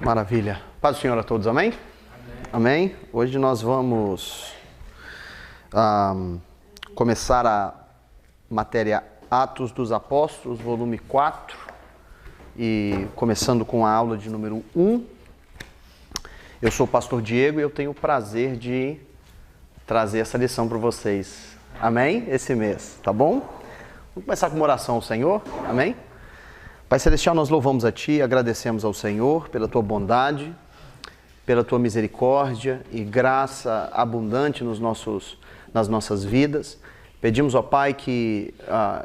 Maravilha. Paz do Senhor a todos, amém? Amém. Hoje nós vamos começar a matéria Atos dos Apóstolos, volume 4, e começando com a aula de número 1. Eu sou o pastor Diego e eu tenho o prazer de trazer essa lição para vocês. Amém? Esse mês, tá bom? Vamos começar com uma oração ao Senhor, amém? Pai Celestial, nós louvamos a Ti, agradecemos ao Senhor pela Tua bondade, pela Tua misericórdia e graça abundante nas nossas vidas. Pedimos, ó Pai, que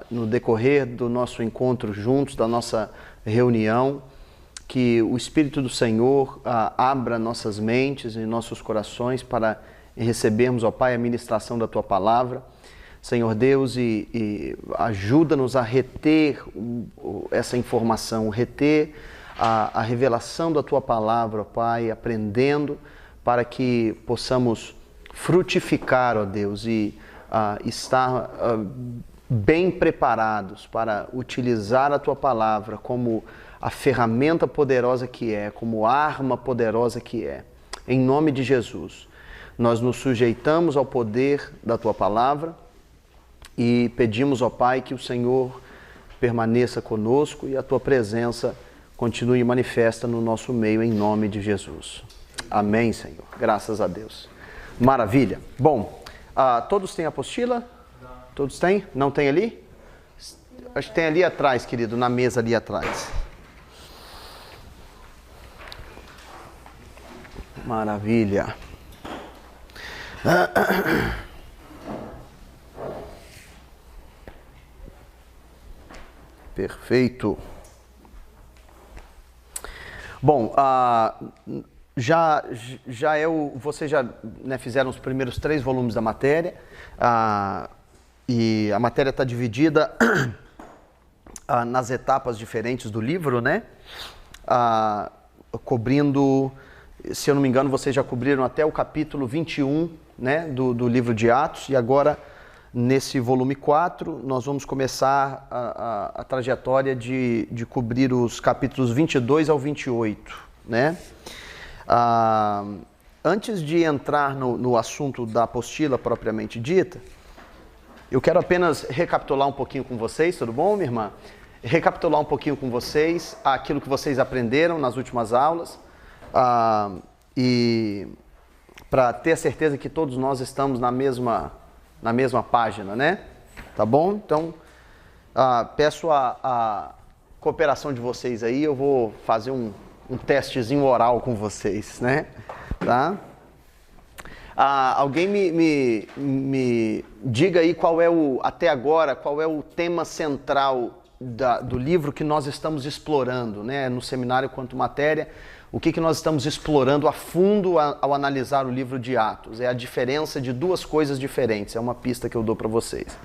no decorrer do nosso encontro juntos, da nossa reunião, que o Espírito do Senhor abra nossas mentes e nossos corações para recebermos, ó Pai, a ministração da Tua palavra. Senhor Deus, e ajuda-nos a reter essa informação, reter a revelação da Tua palavra, ó Pai, aprendendo para que possamos frutificar, ó Deus, e estar bem preparados para utilizar a Tua palavra como a ferramenta poderosa que é, como arma poderosa que é. Em nome de Jesus, nós nos sujeitamos ao poder da Tua palavra, e pedimos, ó Pai, que o Senhor permaneça conosco e a Tua presença continue manifesta no nosso meio, em nome de Jesus. Amém, Senhor. Graças a Deus. Maravilha. Bom, todos têm apostila? Não. Todos têm? Não tem ali? Acho que tem ali atrás, querido, na mesa ali atrás. Maravilha. Perfeito. Bom, vocês já fizeram os primeiros 3 volumes da matéria, e a matéria está dividida nas etapas diferentes do livro, né? Cobrindo, se eu não me engano, vocês já cobriram até o capítulo 21, né, do livro de Atos, e agora, nesse volume 4, nós vamos começar a trajetória de cobrir os capítulos 22 ao 28, né? Antes de entrar no assunto da apostila propriamente dita, eu quero apenas recapitular um pouquinho com vocês, tudo bom, minha irmã? Recapitular um pouquinho com vocês aquilo que vocês aprenderam nas últimas aulas, e para ter a certeza que todos nós estamos na mesma página, né? Tá bom? Então, peço a cooperação de vocês aí, eu vou fazer um testezinho oral com vocês, né? Tá? Alguém me diga aí até agora, qual é o tema central do livro que nós estamos explorando, né? No seminário quanto matéria, o que nós estamos explorando a fundo ao analisar o livro de Atos? É a diferença de 2 coisas diferentes. É uma pista que eu dou para vocês.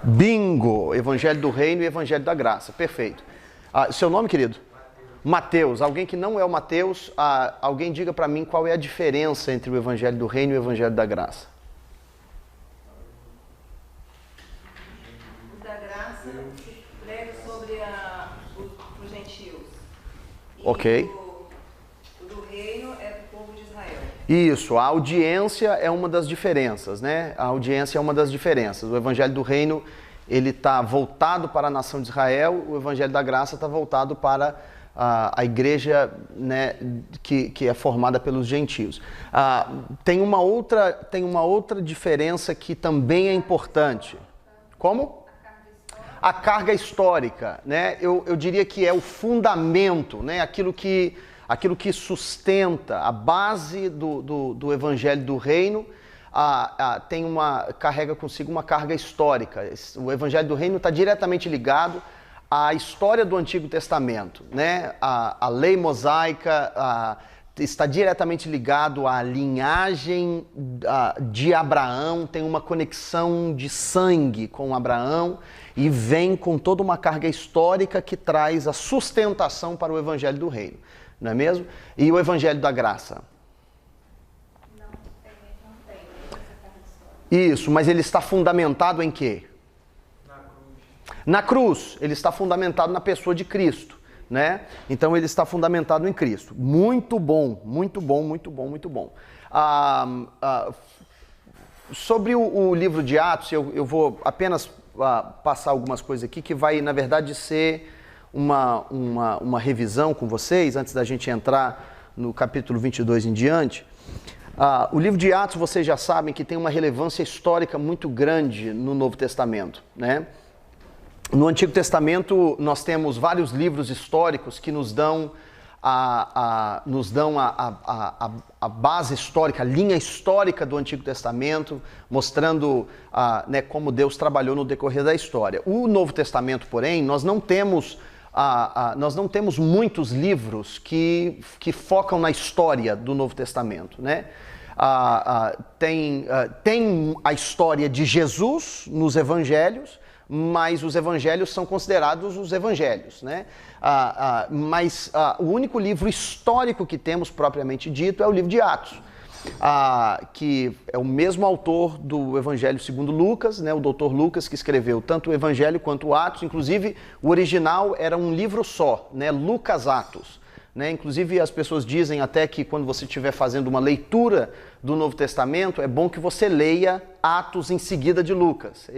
Bingo! Evangelho do Reino e Evangelho da Graça. Perfeito. Seu nome, querido? Mateus. Alguém que não é o Mateus, alguém diga para mim qual é a diferença entre o Evangelho do Reino e o Evangelho da Graça. O da Graça se prega sobre os gentios. Ok. O do reino é do povo de Israel. Isso, a audiência é uma das diferenças, né? A audiência é uma das diferenças. O Evangelho do Reino, ele está voltado para a nação de Israel, o Evangelho da Graça está voltado para a igreja, né, que é formada pelos gentios. Tem uma outra diferença que também é importante. Como? A carga histórica, né? Eu diria que é o fundamento, né? Aquilo que sustenta a base do Evangelho do Reino, carrega consigo uma carga histórica. O Evangelho do Reino está diretamente ligado à história do Antigo Testamento, né? A lei mosaica está diretamente ligado à linhagem de Abraão, tem uma conexão de sangue com Abraão e vem com toda uma carga histórica que traz a sustentação para o Evangelho do Reino, não é mesmo? E o Evangelho da Graça? Não tem essa carga histórica. Isso, mas ele está fundamentado em quê? Na cruz. Na cruz, ele está fundamentado na pessoa de Cristo. né? Então ele está fundamentado em Cristo. Muito bom, muito bom, muito bom, muito bom. Sobre o livro de Atos, eu vou apenas passar algumas coisas aqui que vai, na verdade, ser uma revisão com vocês, antes da gente entrar no capítulo 22 em diante. O livro de Atos, vocês já sabem que tem uma relevância histórica muito grande no Novo Testamento, né? No Antigo Testamento, nós temos vários livros históricos que nos dão a base histórica, a linha histórica do Antigo Testamento, mostrando né, como Deus trabalhou no decorrer da história. O Novo Testamento, porém, nós não temos muitos livros que focam na história do Novo Testamento, né? Tem a história de Jesus nos Evangelhos, mas os Evangelhos são considerados os Evangelhos, né? Mas o único livro histórico que temos propriamente dito é o livro de Atos, que é o mesmo autor do Evangelho segundo Lucas, né? O doutor Lucas, que escreveu tanto o Evangelho quanto o Atos. Inclusive, o original era um livro só, né? Lucas Atos. Né? Inclusive, as pessoas dizem até que quando você estiver fazendo uma leitura do Novo Testamento, é bom que você leia Atos em seguida de Lucas.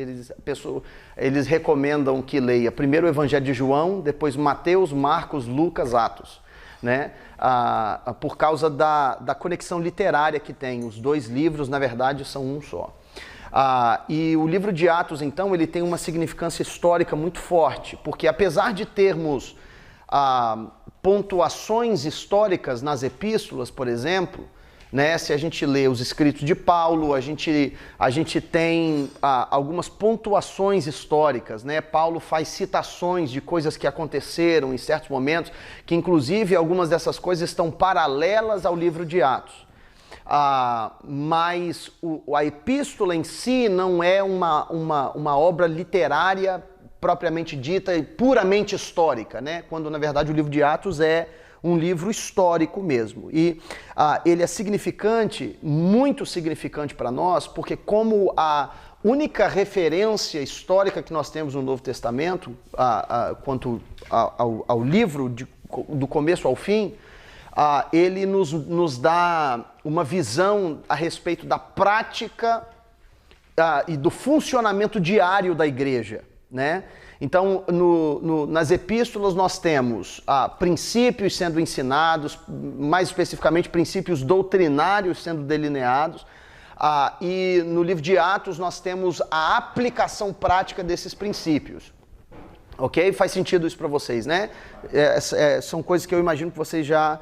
Eles recomendam que leia primeiro o Evangelho de João, depois Mateus, Marcos, Lucas, Atos, né? Por causa da conexão literária que tem. Os dois livros, na verdade, são um só. E o livro de Atos, então, ele tem uma significância histórica muito forte, porque apesar de termos pontuações históricas nas epístolas, por exemplo, né? Se a gente lê os escritos de Paulo, a gente tem algumas pontuações históricas, né? Paulo faz citações de coisas que aconteceram em certos momentos, que inclusive algumas dessas coisas estão paralelas ao livro de Atos. Mas a epístola em si não é uma obra literária propriamente dita e puramente histórica, né? Quando na verdade o livro de Atos é um livro histórico mesmo. E ele é significante, muito significante para nós, porque como a única referência histórica que nós temos no Novo Testamento, quanto ao livro do começo ao fim, ele nos dá uma visão a respeito da prática e do funcionamento diário da igreja, né? Então, nas epístolas nós temos princípios sendo ensinados, mais especificamente princípios doutrinários sendo delineados, e no livro de Atos nós temos a aplicação prática desses princípios. Ok? Faz sentido isso para vocês, né? São coisas que eu imagino que vocês já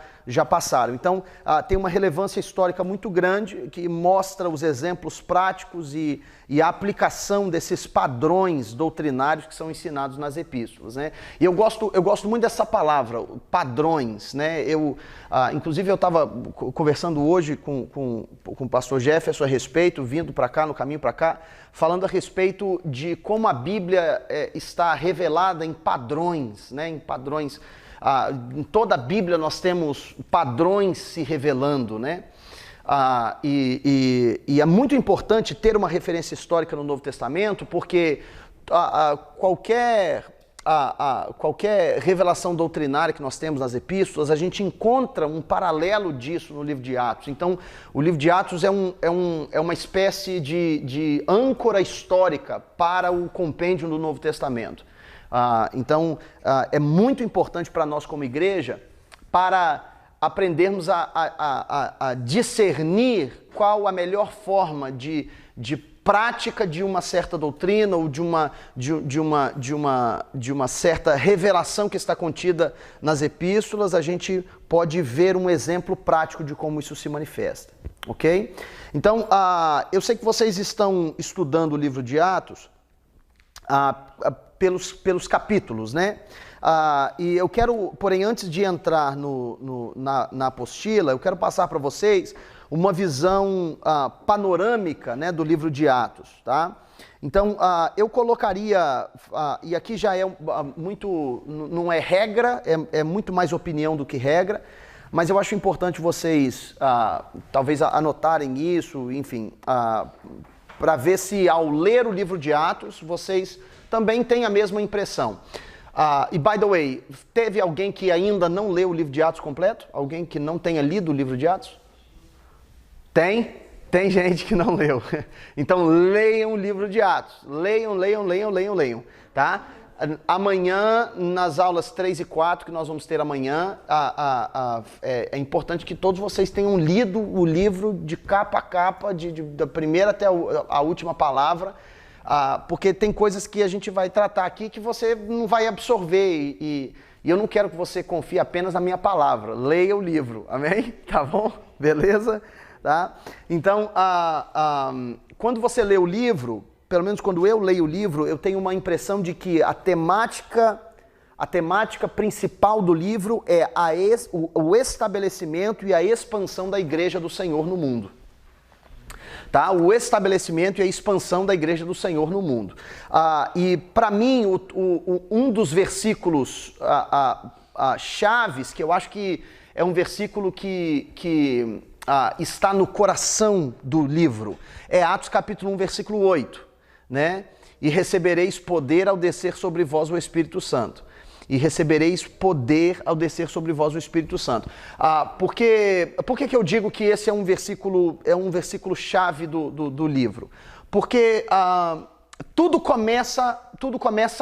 passaram. Então, tem uma relevância histórica muito grande que mostra os exemplos práticos e a aplicação desses padrões doutrinários que são ensinados nas epístolas, né? E eu gosto muito dessa palavra, padrões, né? Inclusive, eu estava conversando hoje com o pastor Jefferson a respeito, vindo para cá, no caminho para cá, falando a respeito de como a Bíblia está revelada em padrões, né? Em padrões. Em toda a Bíblia nós temos padrões se revelando, né? E é muito importante ter uma referência histórica no Novo Testamento, porque qualquer revelação doutrinária que nós temos nas epístolas, a gente encontra um paralelo disso no livro de Atos. Então, o livro de Atos é uma espécie de âncora histórica para o compêndio do Novo Testamento. Então, é muito importante para nós como igreja, para aprendermos a discernir qual a melhor forma de prática de uma certa doutrina ou de uma certa revelação que está contida nas epístolas. A gente pode ver um exemplo prático de como isso se manifesta, ok? Então, eu sei que vocês estão estudando o livro de Atos pelos capítulos, né? E eu quero, porém, antes de entrar na apostila, eu quero passar para vocês uma visão panorâmica, né, do livro de Atos, tá? Então, eu colocaria, e aqui já é muito, não é regra, é muito mais opinião do que regra, mas eu acho importante vocês, talvez, anotarem isso, enfim, para ver se ao ler o livro de Atos, vocês também têm a mesma impressão. E by the way, teve alguém que ainda não leu o livro de Atos completo? Alguém que não tenha lido o livro de Atos? Tem? Tem gente que não leu. Então leiam o livro de Atos. Leiam, tá? Amanhã, nas aulas 3 e 4 que nós vamos ter amanhã, é importante que todos vocês tenham lido o livro de capa a capa, da primeira até a última palavra, porque tem coisas que a gente vai tratar aqui que você não vai absorver e eu não quero que você confie apenas na minha palavra. Leia o livro, amém? Tá bom? Beleza? Tá? Então, quando você lê o livro, pelo menos quando eu leio o livro, eu tenho uma impressão de que a temática principal do livro é o estabelecimento e a expansão da igreja do Senhor no mundo. Tá? O estabelecimento e a expansão da igreja do Senhor no mundo. E para mim, um dos versículos chaves, que eu acho que é um versículo que está no coração do livro, é Atos capítulo 1, versículo 8. Né? E recebereis poder ao descer sobre vós o Espírito Santo. E recebereis poder ao descer sobre vós o Espírito Santo. Por que eu digo que esse é um versículo chave do livro? Porque tudo começa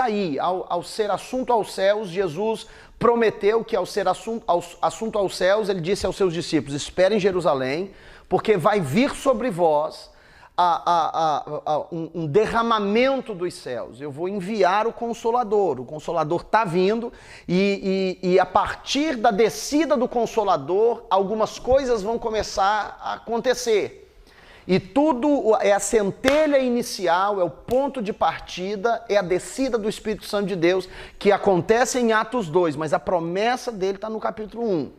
aí. Ao ser assunto aos céus, Jesus prometeu que ao ser assunto aos céus, ele disse aos seus discípulos: esperem em Jerusalém, porque vai vir sobre vós um derramamento dos céus. Eu vou enviar o Consolador está vindo e a partir da descida do Consolador, algumas coisas vão começar a acontecer. E tudo é a centelha inicial, é o ponto de partida, é a descida do Espírito Santo de Deus, que acontece em Atos 2, mas a promessa dele está no capítulo 1.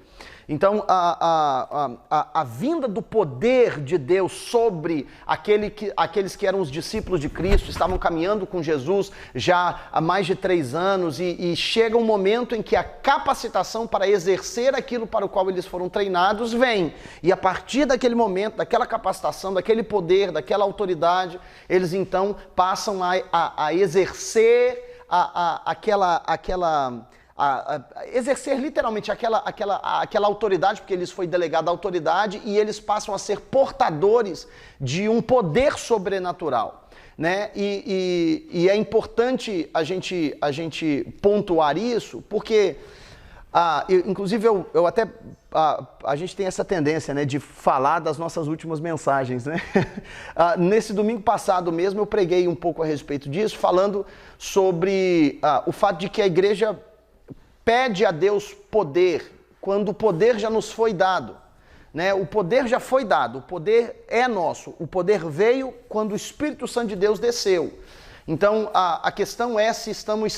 Então, a vinda do poder de Deus sobre aqueles que eram os discípulos de Cristo, estavam caminhando com Jesus já há mais de 3 anos, e chega um momento em que a capacitação para exercer aquilo para o qual eles foram treinados vem. E a partir daquele momento, daquela capacitação, daquele poder, daquela autoridade, eles então passam a exercer exercer literalmente aquela autoridade, porque lhes foi delegada a autoridade, e eles passam a ser portadores de um poder sobrenatural, né? E é importante a gente pontuar isso, porque inclusive eu até a gente tem essa tendência, né, de falar das nossas últimas mensagens, né? Nesse domingo passado mesmo eu preguei um pouco a respeito disso, falando sobre o fato de que a igreja pede a Deus poder, quando o poder já nos foi dado, né? O poder já foi dado, o poder é nosso, o poder veio quando o Espírito Santo de Deus desceu. Então, a questão é se estamos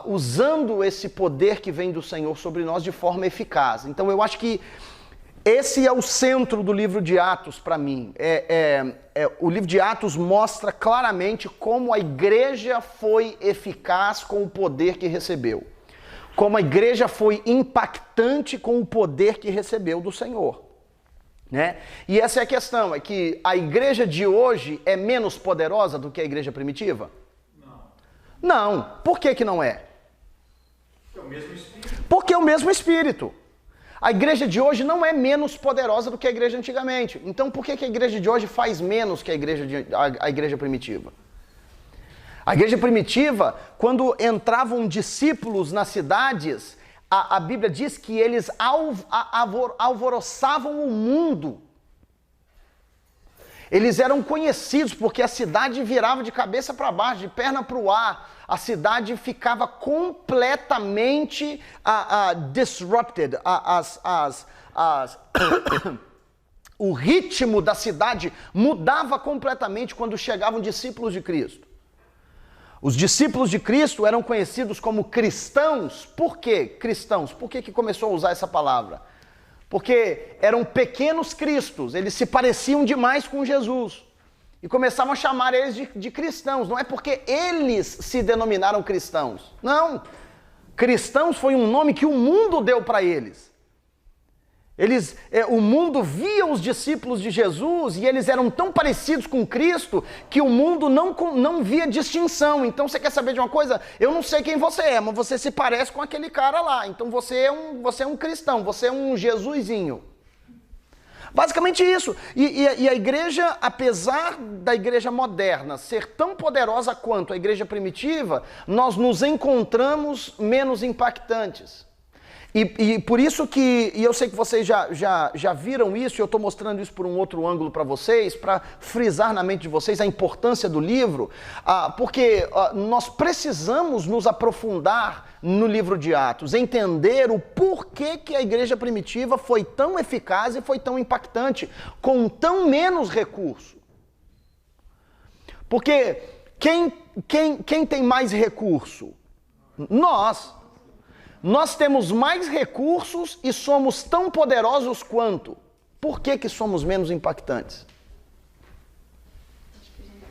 usando esse poder que vem do Senhor sobre nós de forma eficaz. Então, eu acho que esse é o centro do livro de Atos para mim. O livro de Atos mostra claramente como a igreja foi eficaz com o poder que recebeu. Como a igreja foi impactante com o poder que recebeu do Senhor. Né? E essa é a questão, é que a igreja de hoje é menos poderosa do que a igreja primitiva? Não. Por que não é? É o mesmo Espírito. Porque é o mesmo Espírito. A igreja de hoje não é menos poderosa do que a igreja antigamente. Então por que a igreja de hoje faz menos que a igreja primitiva? A igreja primitiva, quando entravam discípulos nas cidades, a Bíblia diz que eles alvoroçavam o mundo. Eles eram conhecidos porque a cidade virava de cabeça para baixo, de perna para o ar. A cidade ficava completamente disrupted. O ritmo da cidade mudava completamente quando chegavam discípulos de Cristo. Os discípulos de Cristo eram conhecidos como cristãos. Por quê? Cristãos. Por que começou a usar essa palavra? Porque eram pequenos cristos, eles se pareciam demais com Jesus. E começavam a chamar eles de cristãos. Não é porque eles se denominaram cristãos. Não. Cristãos foi um nome que o mundo deu para eles. O mundo via os discípulos de Jesus e eles eram tão parecidos com Cristo que o mundo não via distinção. Então você quer saber de uma coisa? Eu não sei quem você é, mas você se parece com aquele cara lá. Então você é um cristão, você é um Jesusinho. Basicamente isso. E a igreja, apesar da igreja moderna ser tão poderosa quanto a igreja primitiva, nós nos encontramos menos impactantes. E por isso que, e eu sei que vocês já viram isso, e eu estou mostrando isso por um outro ângulo para vocês, para frisar na mente de vocês a importância do livro, porque nós precisamos nos aprofundar no livro de Atos, entender o porquê que a igreja primitiva foi tão eficaz e foi tão impactante, com tão menos recurso. Porque quem tem mais recurso? Nós. Nós temos mais recursos e somos tão poderosos quanto. Por que somos menos impactantes?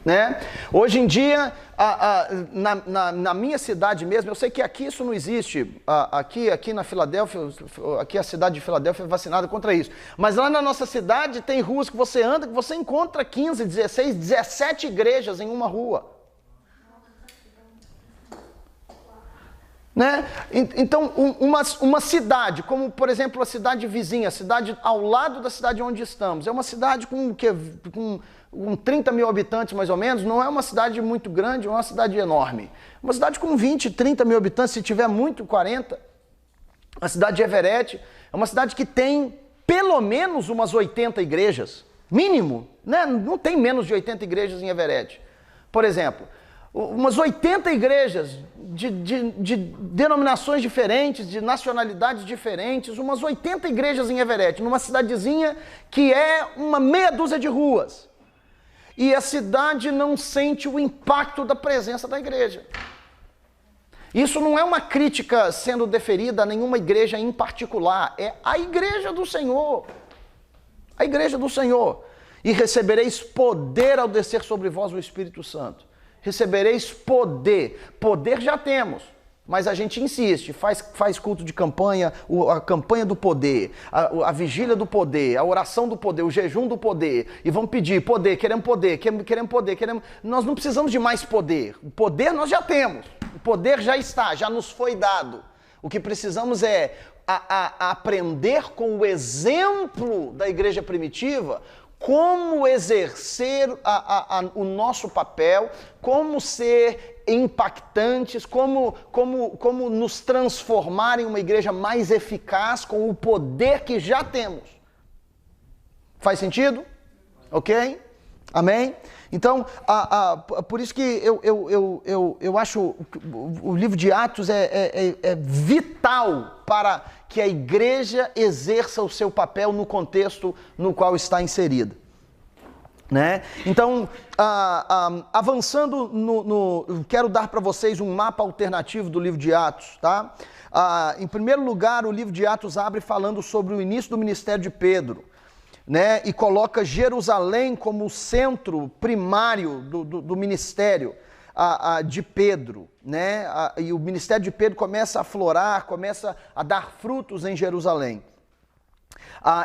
Né? Hoje em dia, na minha cidade mesmo, eu sei que aqui isso não existe, aqui na Filadélfia, aqui a cidade de Filadélfia é vacinada contra isso, mas lá na nossa cidade tem ruas que você anda, que você encontra 15, 16, 17 igrejas em uma rua. Né? Então, uma cidade, como por exemplo a cidade vizinha, a cidade ao lado da cidade onde estamos, é uma cidade com 30 mil habitantes mais ou menos, não é uma cidade muito grande, é uma cidade enorme. Uma cidade com 20, 30 mil habitantes, se tiver muito, 40. A cidade de Everett é uma cidade que tem pelo menos umas 80 igrejas, mínimo, né? Não tem menos de 80 igrejas em Everett. Por exemplo, umas 80 igrejas de denominações diferentes, de nacionalidades diferentes, umas 80 igrejas em Everett, numa cidadezinha que é uma meia dúzia de ruas. E a cidade não sente o impacto da presença da igreja. Isso não é uma crítica sendo deferida a nenhuma igreja em particular, é a igreja do Senhor. A igreja do Senhor. E recebereis poder ao descer sobre vós o Espírito Santo. Recebereis poder. Poder já temos, mas a gente insiste, faz culto de campanha, a campanha do poder, a vigília do poder, a oração do poder, o jejum do poder, e vamos pedir poder, queremos poder, queremos poder, queremos... Nós não precisamos de mais poder. O poder nós já temos, o poder já está, já nos foi dado. O que precisamos é aprender com o exemplo da igreja primitiva como exercer o nosso papel, como ser impactantes, como nos transformar em uma igreja mais eficaz com o poder que já temos. Faz sentido? Ok? Amém? Então, por isso que eu acho que o livro de Atos é vital para que a igreja exerça o seu papel no contexto no qual está inserida. Né? Então, avançando quero dar para vocês um mapa alternativo do livro de Atos. Tá? Em primeiro lugar, o livro de Atos abre falando sobre o início do ministério de Pedro. Né, e coloca Jerusalém como o centro primário do ministério de Pedro, né, e o ministério de Pedro começa a aflorar, começa a dar frutos em Jerusalém,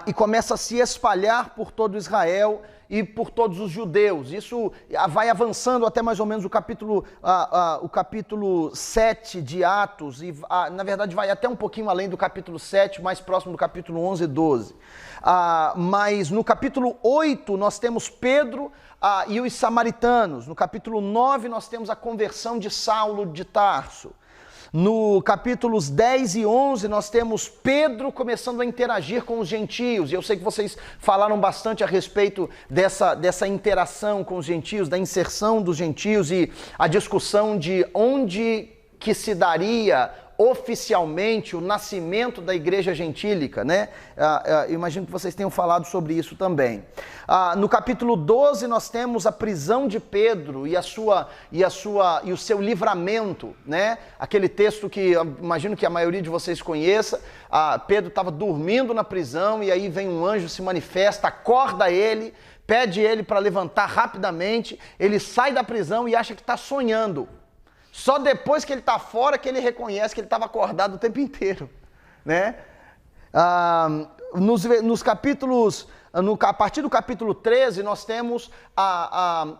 e começa a se espalhar por todo Israel e por todos os judeus. Isso vai avançando até mais ou menos o capítulo 7 de Atos, e na verdade vai até um pouquinho além do capítulo 7, mais próximo do capítulo 11 e 12. Mas no capítulo 8 nós temos Pedro e os samaritanos. No capítulo 9 nós temos a conversão de Saulo de Tarso. No capítulos 10 e 11 nós temos Pedro começando a interagir com os gentios, e eu sei que vocês falaram bastante a respeito dessa interação com os gentios, da inserção dos gentios e a discussão de onde que se daria oficialmente o nascimento da igreja gentílica, né? Eu imagino que vocês tenham falado sobre isso também. No capítulo 12 nós temos a prisão de Pedro e o seu livramento, né? Aquele texto que imagino que a maioria de vocês conheça. Pedro estava dormindo na prisão e aí vem um anjo, se manifesta, acorda ele, pede ele para levantar rapidamente, ele sai da prisão e acha que está sonhando. Só depois que ele está fora que ele reconhece que ele estava acordado o tempo inteiro, né? nos capítulos, a partir do capítulo 13, nós temos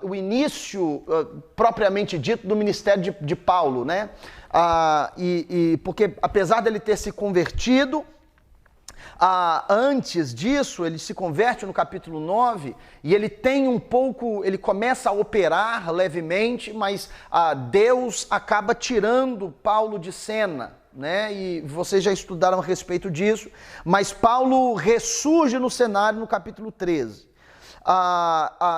o início, propriamente dito, do ministério de Paulo, né? Porque apesar dele ter se convertido, antes disso, ele se converte no capítulo 9 e ele tem ele começa a operar levemente, mas Deus acaba tirando Paulo de cena, né? E vocês já estudaram a respeito disso, mas Paulo ressurge no cenário no capítulo 13.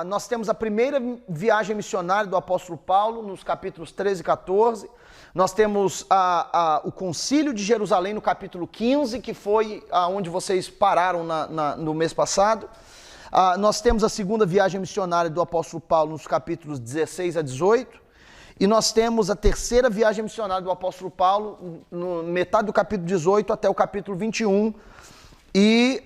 Nós temos a primeira viagem missionária do apóstolo Paulo, nos capítulos 13 e 14. Nós temos o concílio de Jerusalém no capítulo 15, que foi onde vocês pararam no mês passado. Nós temos a segunda viagem missionária do apóstolo Paulo nos capítulos 16 a 18. E nós temos a terceira viagem missionária do apóstolo Paulo, metade do capítulo 18 até o capítulo 21. E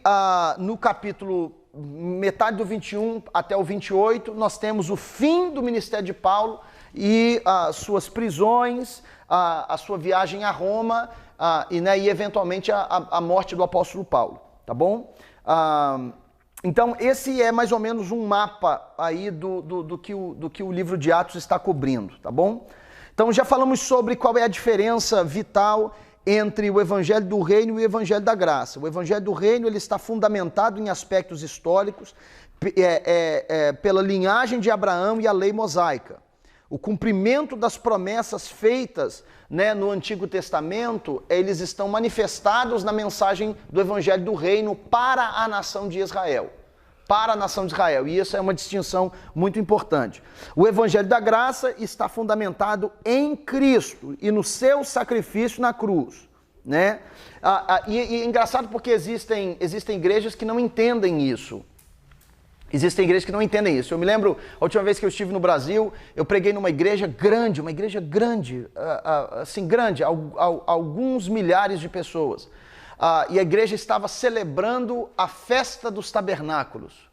no capítulo metade do 21 até o 28, nós temos o fim do ministério de Paulo e suas prisões, a sua viagem a Roma e eventualmente a morte do apóstolo Paulo, tá bom? Então esse é mais ou menos um mapa aí do que o livro de Atos está cobrindo, tá bom? Então já falamos sobre qual é a diferença vital entre o Evangelho do Reino e o Evangelho da Graça. O Evangelho do Reino ele está fundamentado em aspectos históricos, pela linhagem de Abraão e a lei mosaica. O cumprimento das promessas feitas, né, no Antigo Testamento, eles estão manifestados na mensagem do Evangelho do Reino para a nação de Israel. Para a nação de Israel. E isso é uma distinção muito importante. O Evangelho da Graça está fundamentado em Cristo e no seu sacrifício na cruz, né? E é engraçado porque existem igrejas que não entendem isso. Existem igrejas que não entendem isso. Eu me lembro, a última vez que eu estive no Brasil, eu preguei numa igreja grande, assim, grande, alguns milhares de pessoas. E a igreja estava celebrando a festa dos tabernáculos.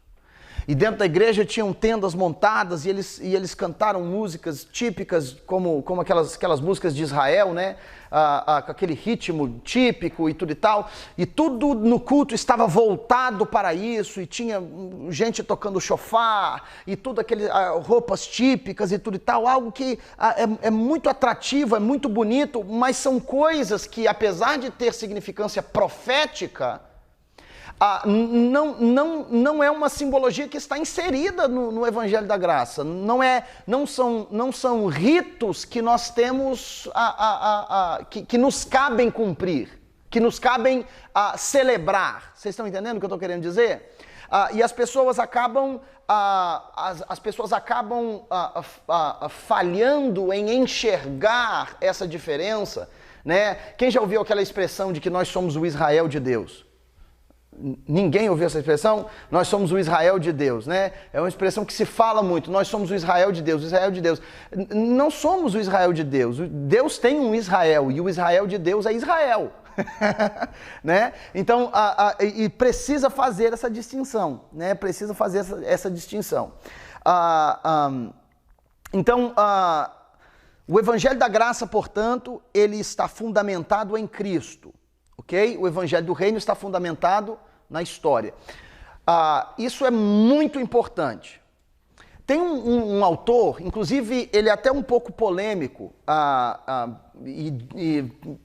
E dentro da igreja tinham tendas montadas e eles cantaram músicas típicas, como aquelas músicas de Israel, né? Com aquele ritmo típico e tudo e tal. E tudo no culto estava voltado para isso, e tinha gente tocando chofar, e tudo aquelas roupas típicas e tudo e tal. Algo que é muito atrativo, é muito bonito, mas são coisas que, apesar de ter significância profética, não é uma simbologia que está inserida no Evangelho da Graça. Não são ritos que nós temos, que nos cabem cumprir, que nos cabem celebrar. Vocês estão entendendo o que eu estou querendo dizer? E as pessoas acabam falhando em enxergar essa diferença, né? Quem já ouviu aquela expressão de que nós somos o Israel de Deus? Ninguém ouviu essa expressão? Nós somos o Israel de Deus, né? É uma expressão que se fala muito. Nós somos o Israel de Deus, o Israel de Deus. Não somos o Israel de Deus. Deus tem um Israel e o Israel de Deus é Israel. Né? Então, e precisa fazer essa distinção, né? Precisa fazer essa distinção. Então, o Evangelho da Graça, portanto, ele está fundamentado em Cristo. Okay? O Evangelho do Reino está fundamentado na história. Isso é muito importante. Tem um autor, inclusive ele é até um pouco polêmico,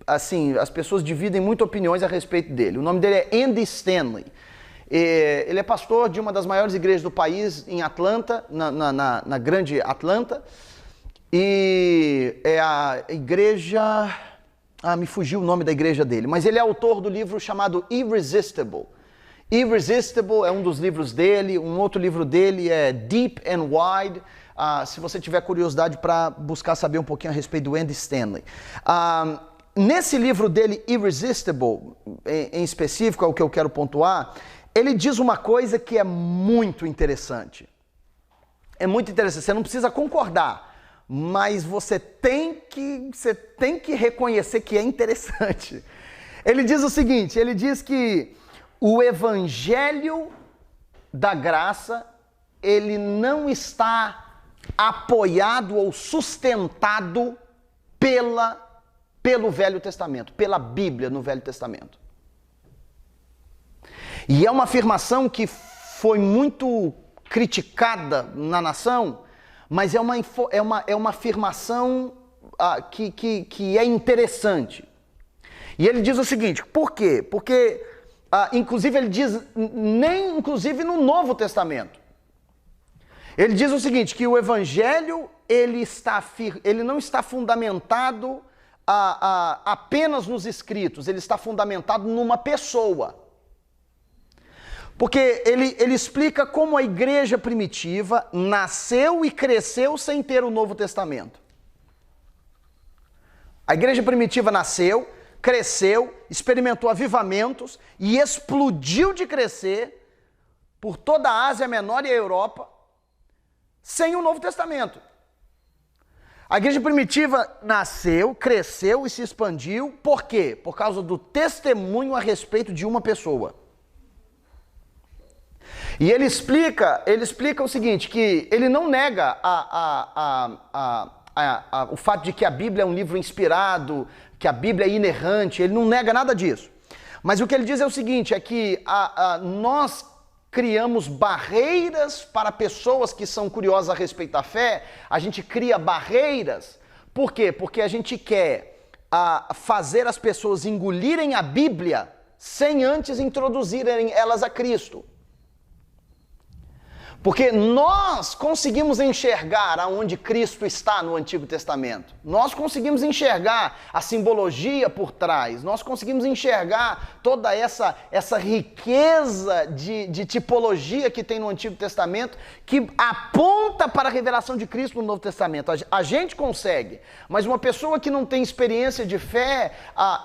assim, as pessoas dividem muito opiniões a respeito dele. O nome dele é Andy Stanley. Ele é pastor de uma das maiores igrejas do país, em Atlanta, na grande Atlanta. E é a igreja... me fugiu o nome da igreja dele, mas ele é autor do livro chamado Irresistible. Irresistible é um dos livros dele, um outro livro dele é Deep and Wide. Se você tiver curiosidade para buscar saber um pouquinho a respeito do Andy Stanley. Nesse livro dele, Irresistible, em específico, é o que eu quero pontuar, ele diz uma coisa que é muito interessante. É muito interessante, você não precisa concordar, mas você tem que reconhecer que é interessante. Ele diz o seguinte, ele diz que o Evangelho da Graça, ele não está apoiado ou sustentado pelo Velho Testamento, pela Bíblia no Velho Testamento. E é uma afirmação que foi muito criticada na nação, mas é uma afirmação que é interessante. E ele diz o seguinte, por quê? Porque, inclusive, ele diz, nem inclusive no Novo Testamento. Ele diz o seguinte, que o Evangelho, ele não está fundamentado apenas nos escritos, ele está fundamentado numa pessoa. Porque ele explica como a igreja primitiva nasceu e cresceu sem ter o Novo Testamento. A igreja primitiva nasceu, cresceu, experimentou avivamentos e explodiu de crescer por toda a Ásia Menor e a Europa sem o Novo Testamento. A igreja primitiva nasceu, cresceu e se expandiu. Por quê? Por causa do testemunho a respeito de uma pessoa. E ele explica o seguinte, que ele não nega o fato de que a Bíblia é um livro inspirado, que a Bíblia é inerrante, ele não nega nada disso. Mas o que ele diz é o seguinte, é que nós criamos barreiras para pessoas que são curiosas a respeito da fé, a gente cria barreiras, por quê? Porque a gente quer fazer as pessoas engolirem a Bíblia sem antes introduzirem elas a Cristo. Porque nós conseguimos enxergar aonde Cristo está no Antigo Testamento. Nós conseguimos enxergar a simbologia por trás. Nós conseguimos enxergar toda essa riqueza de tipologia que tem no Antigo Testamento, que aponta para a revelação de Cristo no Novo Testamento. A gente consegue, mas uma pessoa que não tem experiência de fé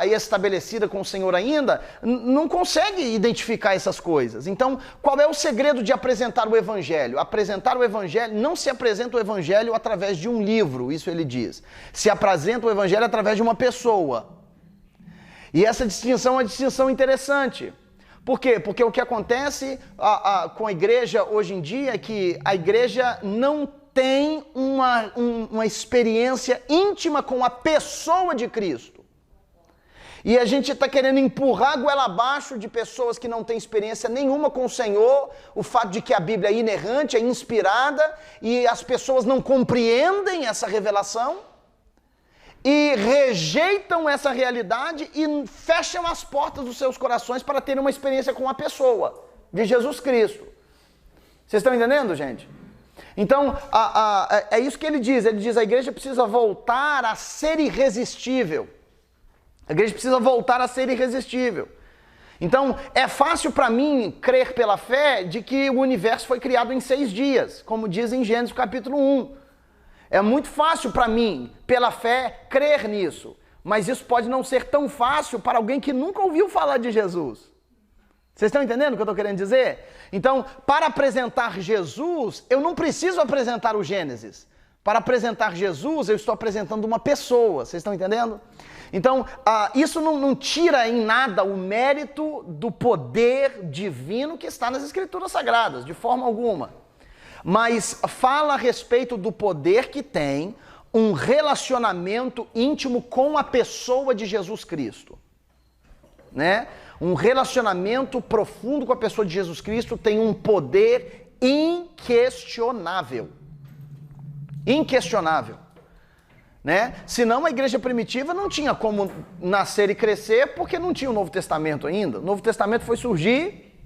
estabelecida com o Senhor ainda, não consegue identificar essas coisas. Então, qual é o segredo de apresentar o Evangelho? Apresentar o Evangelho, não se apresenta o Evangelho através de um livro, isso ele diz. Se apresenta o Evangelho através de uma pessoa. E essa distinção é uma distinção interessante. Por quê? Porque o que acontece com a igreja hoje em dia é que a igreja não tem uma experiência íntima com a pessoa de Cristo. E a gente está querendo empurrar a goela abaixo de pessoas que não têm experiência nenhuma com o Senhor, o fato de que a Bíblia é inerrante, é inspirada, e as pessoas não compreendem essa revelação, e rejeitam essa realidade e fecham as portas dos seus corações para terem uma experiência com a pessoa de Jesus Cristo. Vocês estão entendendo, gente? Então, é isso que ele diz a igreja precisa voltar a ser irresistível. A igreja precisa voltar a ser irresistível. Então, é fácil para mim crer pela fé de que o universo foi criado em 6 dias, como diz em Gênesis capítulo 1. É muito fácil para mim, pela fé, crer nisso. Mas isso pode não ser tão fácil para alguém que nunca ouviu falar de Jesus. Vocês estão entendendo o que eu estou querendo dizer? Então, para apresentar Jesus, eu não preciso apresentar o Gênesis. Para apresentar Jesus, eu estou apresentando uma pessoa. Vocês estão entendendo? Então, isso não tira em nada o mérito do poder divino que está nas Escrituras Sagradas, de forma alguma. Mas fala a respeito do poder que tem um relacionamento íntimo com a pessoa de Jesus Cristo. Né? Um relacionamento profundo com a pessoa de Jesus Cristo tem um poder inquestionável. Inquestionável. Né? Senão a igreja primitiva não tinha como nascer e crescer porque não tinha o Novo Testamento ainda. O Novo Testamento foi surgir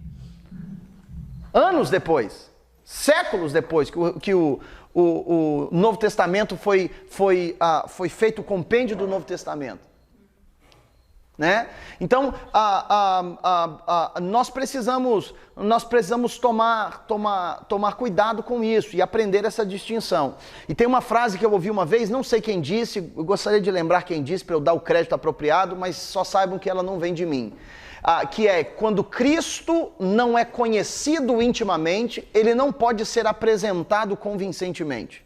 anos depois, séculos depois que o Novo Testamento foi feito o compêndio do Novo Testamento. Né? Então, nós precisamos tomar cuidado com isso e aprender essa distinção. E tem uma frase que eu ouvi uma vez, não sei quem disse, eu gostaria de lembrar quem disse para eu dar o crédito apropriado, mas só saibam que ela não vem de mim. Que é, quando Cristo não é conhecido intimamente, ele não pode ser apresentado convincentemente.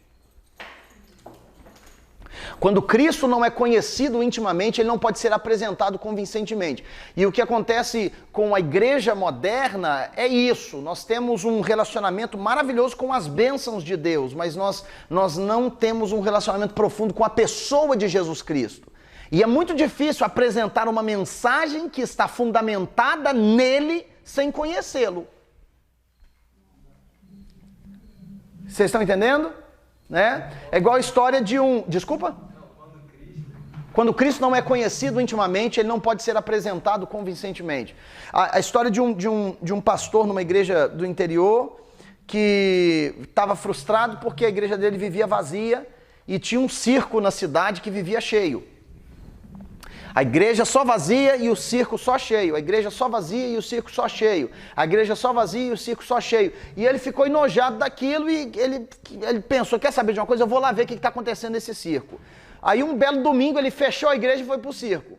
Quando Cristo não é conhecido intimamente, ele não pode ser apresentado convincentemente. E o que acontece com a igreja moderna é isso. Nós temos um relacionamento maravilhoso com as bênçãos de Deus, mas nós não temos um relacionamento profundo com a pessoa de Jesus Cristo. E é muito difícil apresentar uma mensagem que está fundamentada nele sem conhecê-lo. Vocês estão entendendo? Né? É igual a história de um... Desculpa? Quando Cristo não é conhecido intimamente, ele não pode ser apresentado convincentemente. A história de um pastor numa igreja do interior que estava frustrado porque a igreja dele vivia vazia e tinha um circo na cidade que vivia cheio. A igreja só vazia e o circo só cheio. A igreja só vazia e o circo só cheio. A igreja só vazia e o circo só cheio. E ele ficou enojado daquilo e ele pensou, quer saber de uma coisa? Eu vou lá ver o que está acontecendo nesse circo. Aí um belo domingo ele fechou a igreja e foi para o circo.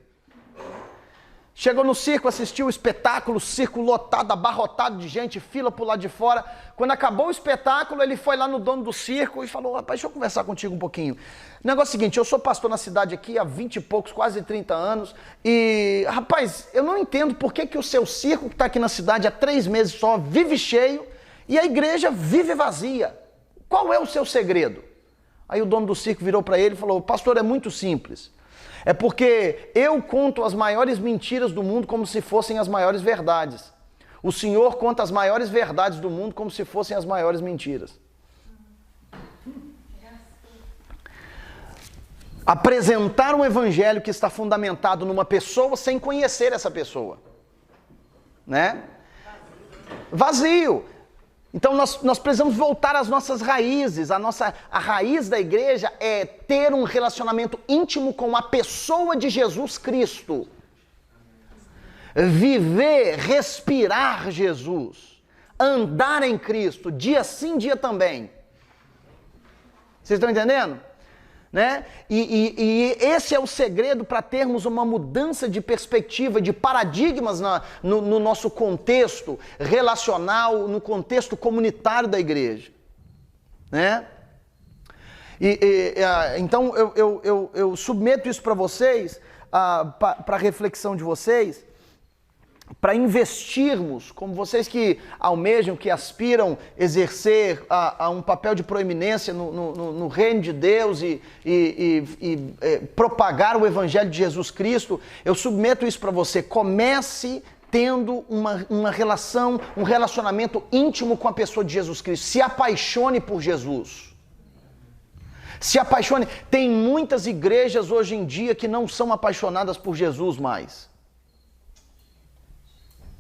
Chegou no circo, assistiu o espetáculo, circo lotado, abarrotado de gente, fila pro lado de fora. Quando acabou o espetáculo, ele foi lá no dono do circo e falou, rapaz, deixa eu conversar contigo um pouquinho. O negócio é o seguinte, eu sou pastor na cidade aqui há 20 e poucos, quase 30 anos, e, rapaz, eu não entendo por que o seu circo que está aqui na cidade há 3 meses só vive cheio e a igreja vive vazia. Qual é o seu segredo? Aí o dono do circo virou para ele e falou, pastor, é muito simples. É porque eu conto as maiores mentiras do mundo como se fossem as maiores verdades. O Senhor conta as maiores verdades do mundo como se fossem as maiores mentiras. Apresentar um evangelho que está fundamentado numa pessoa sem conhecer essa pessoa. Né? Vazio. Então nós precisamos voltar às nossas raízes. A raiz da igreja é ter um relacionamento íntimo com a pessoa de Jesus Cristo. Viver, respirar Jesus. Andar em Cristo, dia sim, dia também. Vocês estão entendendo? Né? E esse é o segredo para termos uma mudança de perspectiva, de paradigmas no nosso contexto relacional, no contexto comunitário da igreja. Né? Então eu submeto isso para vocês, para a reflexão de vocês, para investirmos, como vocês que almejam, que aspiram exercer a um papel de proeminência no reino de Deus e propagar o evangelho de Jesus Cristo, eu submeto isso para você. Comece tendo uma relação, um relacionamento íntimo com a pessoa de Jesus Cristo. Se apaixone por Jesus. Se apaixone. Tem muitas igrejas hoje em dia que não são apaixonadas por Jesus mais.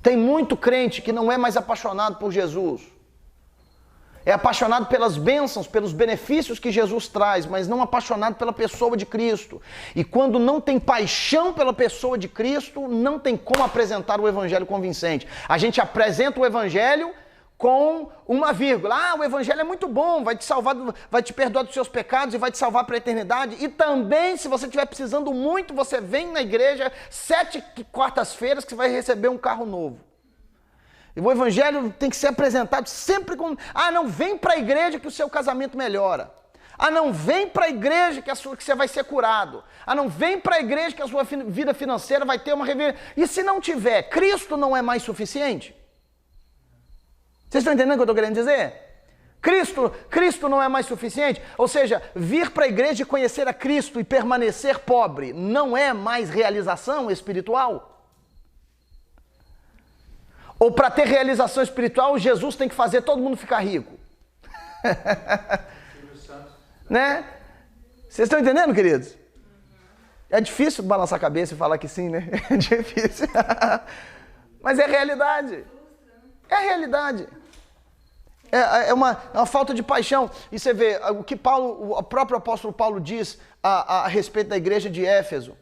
Tem muito crente que não é mais apaixonado por Jesus. É apaixonado pelas bênçãos, pelos benefícios que Jesus traz, mas não apaixonado pela pessoa de Cristo. E quando não tem paixão pela pessoa de Cristo, não tem como apresentar o evangelho convincente. A gente apresenta o evangelho com uma vírgula. Ah, o evangelho é muito bom, vai te salvar, vai te perdoar dos seus pecados e vai te salvar para a eternidade. E também, se você estiver precisando muito, você vem na igreja 7 quartas-feiras que você vai receber um carro novo. E o evangelho tem que ser apresentado sempre como, não, vem para a igreja que o seu casamento melhora. Não, vem para a igreja que você vai ser curado. Não, vem para a igreja que a sua vida financeira vai ter uma reviravolta. E se não tiver, Cristo não é mais suficiente? Vocês estão entendendo o que eu estou querendo dizer? Cristo não é mais suficiente? Ou seja, vir para a igreja e conhecer a Cristo e permanecer pobre não é mais realização espiritual? Ou para ter realização espiritual, Jesus tem que fazer todo mundo ficar rico? Né? Vocês estão entendendo, queridos? É difícil balançar a cabeça e falar que sim, né? É difícil. Mas é realidade. É a realidade. É uma falta de paixão. E você vê o que o próprio apóstolo Paulo diz a respeito da igreja de Éfeso,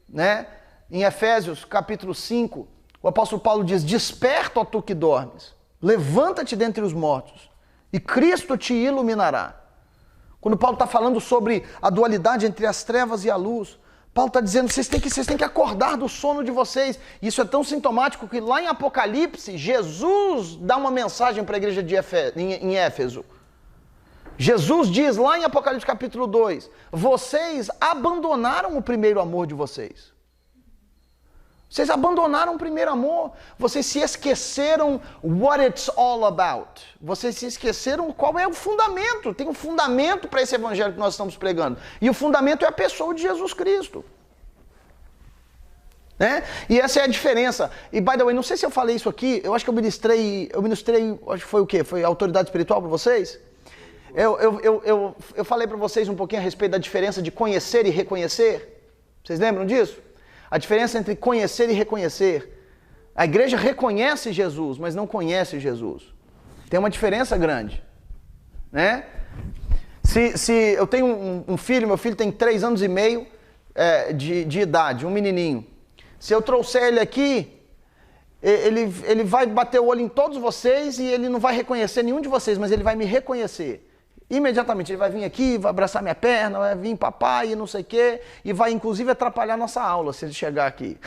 né? Em Efésios capítulo 5, o apóstolo Paulo diz, desperta, ó tu que dormes, levanta-te dentre os mortos e Cristo te iluminará. Quando Paulo está falando sobre a dualidade entre as trevas e a luz, Paulo está dizendo, vocês têm que acordar do sono de vocês. Isso é tão sintomático que lá em Apocalipse, Jesus dá uma mensagem para a igreja em Éfeso. Jesus diz lá em Apocalipse capítulo 2, vocês abandonaram o primeiro amor de vocês. Vocês abandonaram o primeiro amor. Vocês se esqueceram what it's all about. Vocês se esqueceram qual é o fundamento. Tem um fundamento para esse evangelho que nós estamos pregando. E o fundamento é a pessoa de Jesus Cristo. Né? E essa é a diferença. E, by the way, não sei se eu falei isso aqui, eu acho que eu ministrei, acho que foi o quê? Foi autoridade espiritual para vocês? Eu falei para vocês um pouquinho a respeito da diferença de conhecer e reconhecer. Vocês lembram disso? A diferença entre conhecer e reconhecer. A igreja reconhece Jesus, mas não conhece Jesus. Tem uma diferença grande. Né? Se eu tenho um filho, meu filho tem 3 anos e meio de idade, um menininho. Se eu trouxer ele aqui, ele vai bater o olho em todos vocês e ele não vai reconhecer nenhum de vocês, mas ele vai me reconhecer. Imediatamente, ele vai vir aqui, vai abraçar minha perna, vai vir papai e não sei o quê, e vai inclusive atrapalhar nossa aula se ele chegar aqui.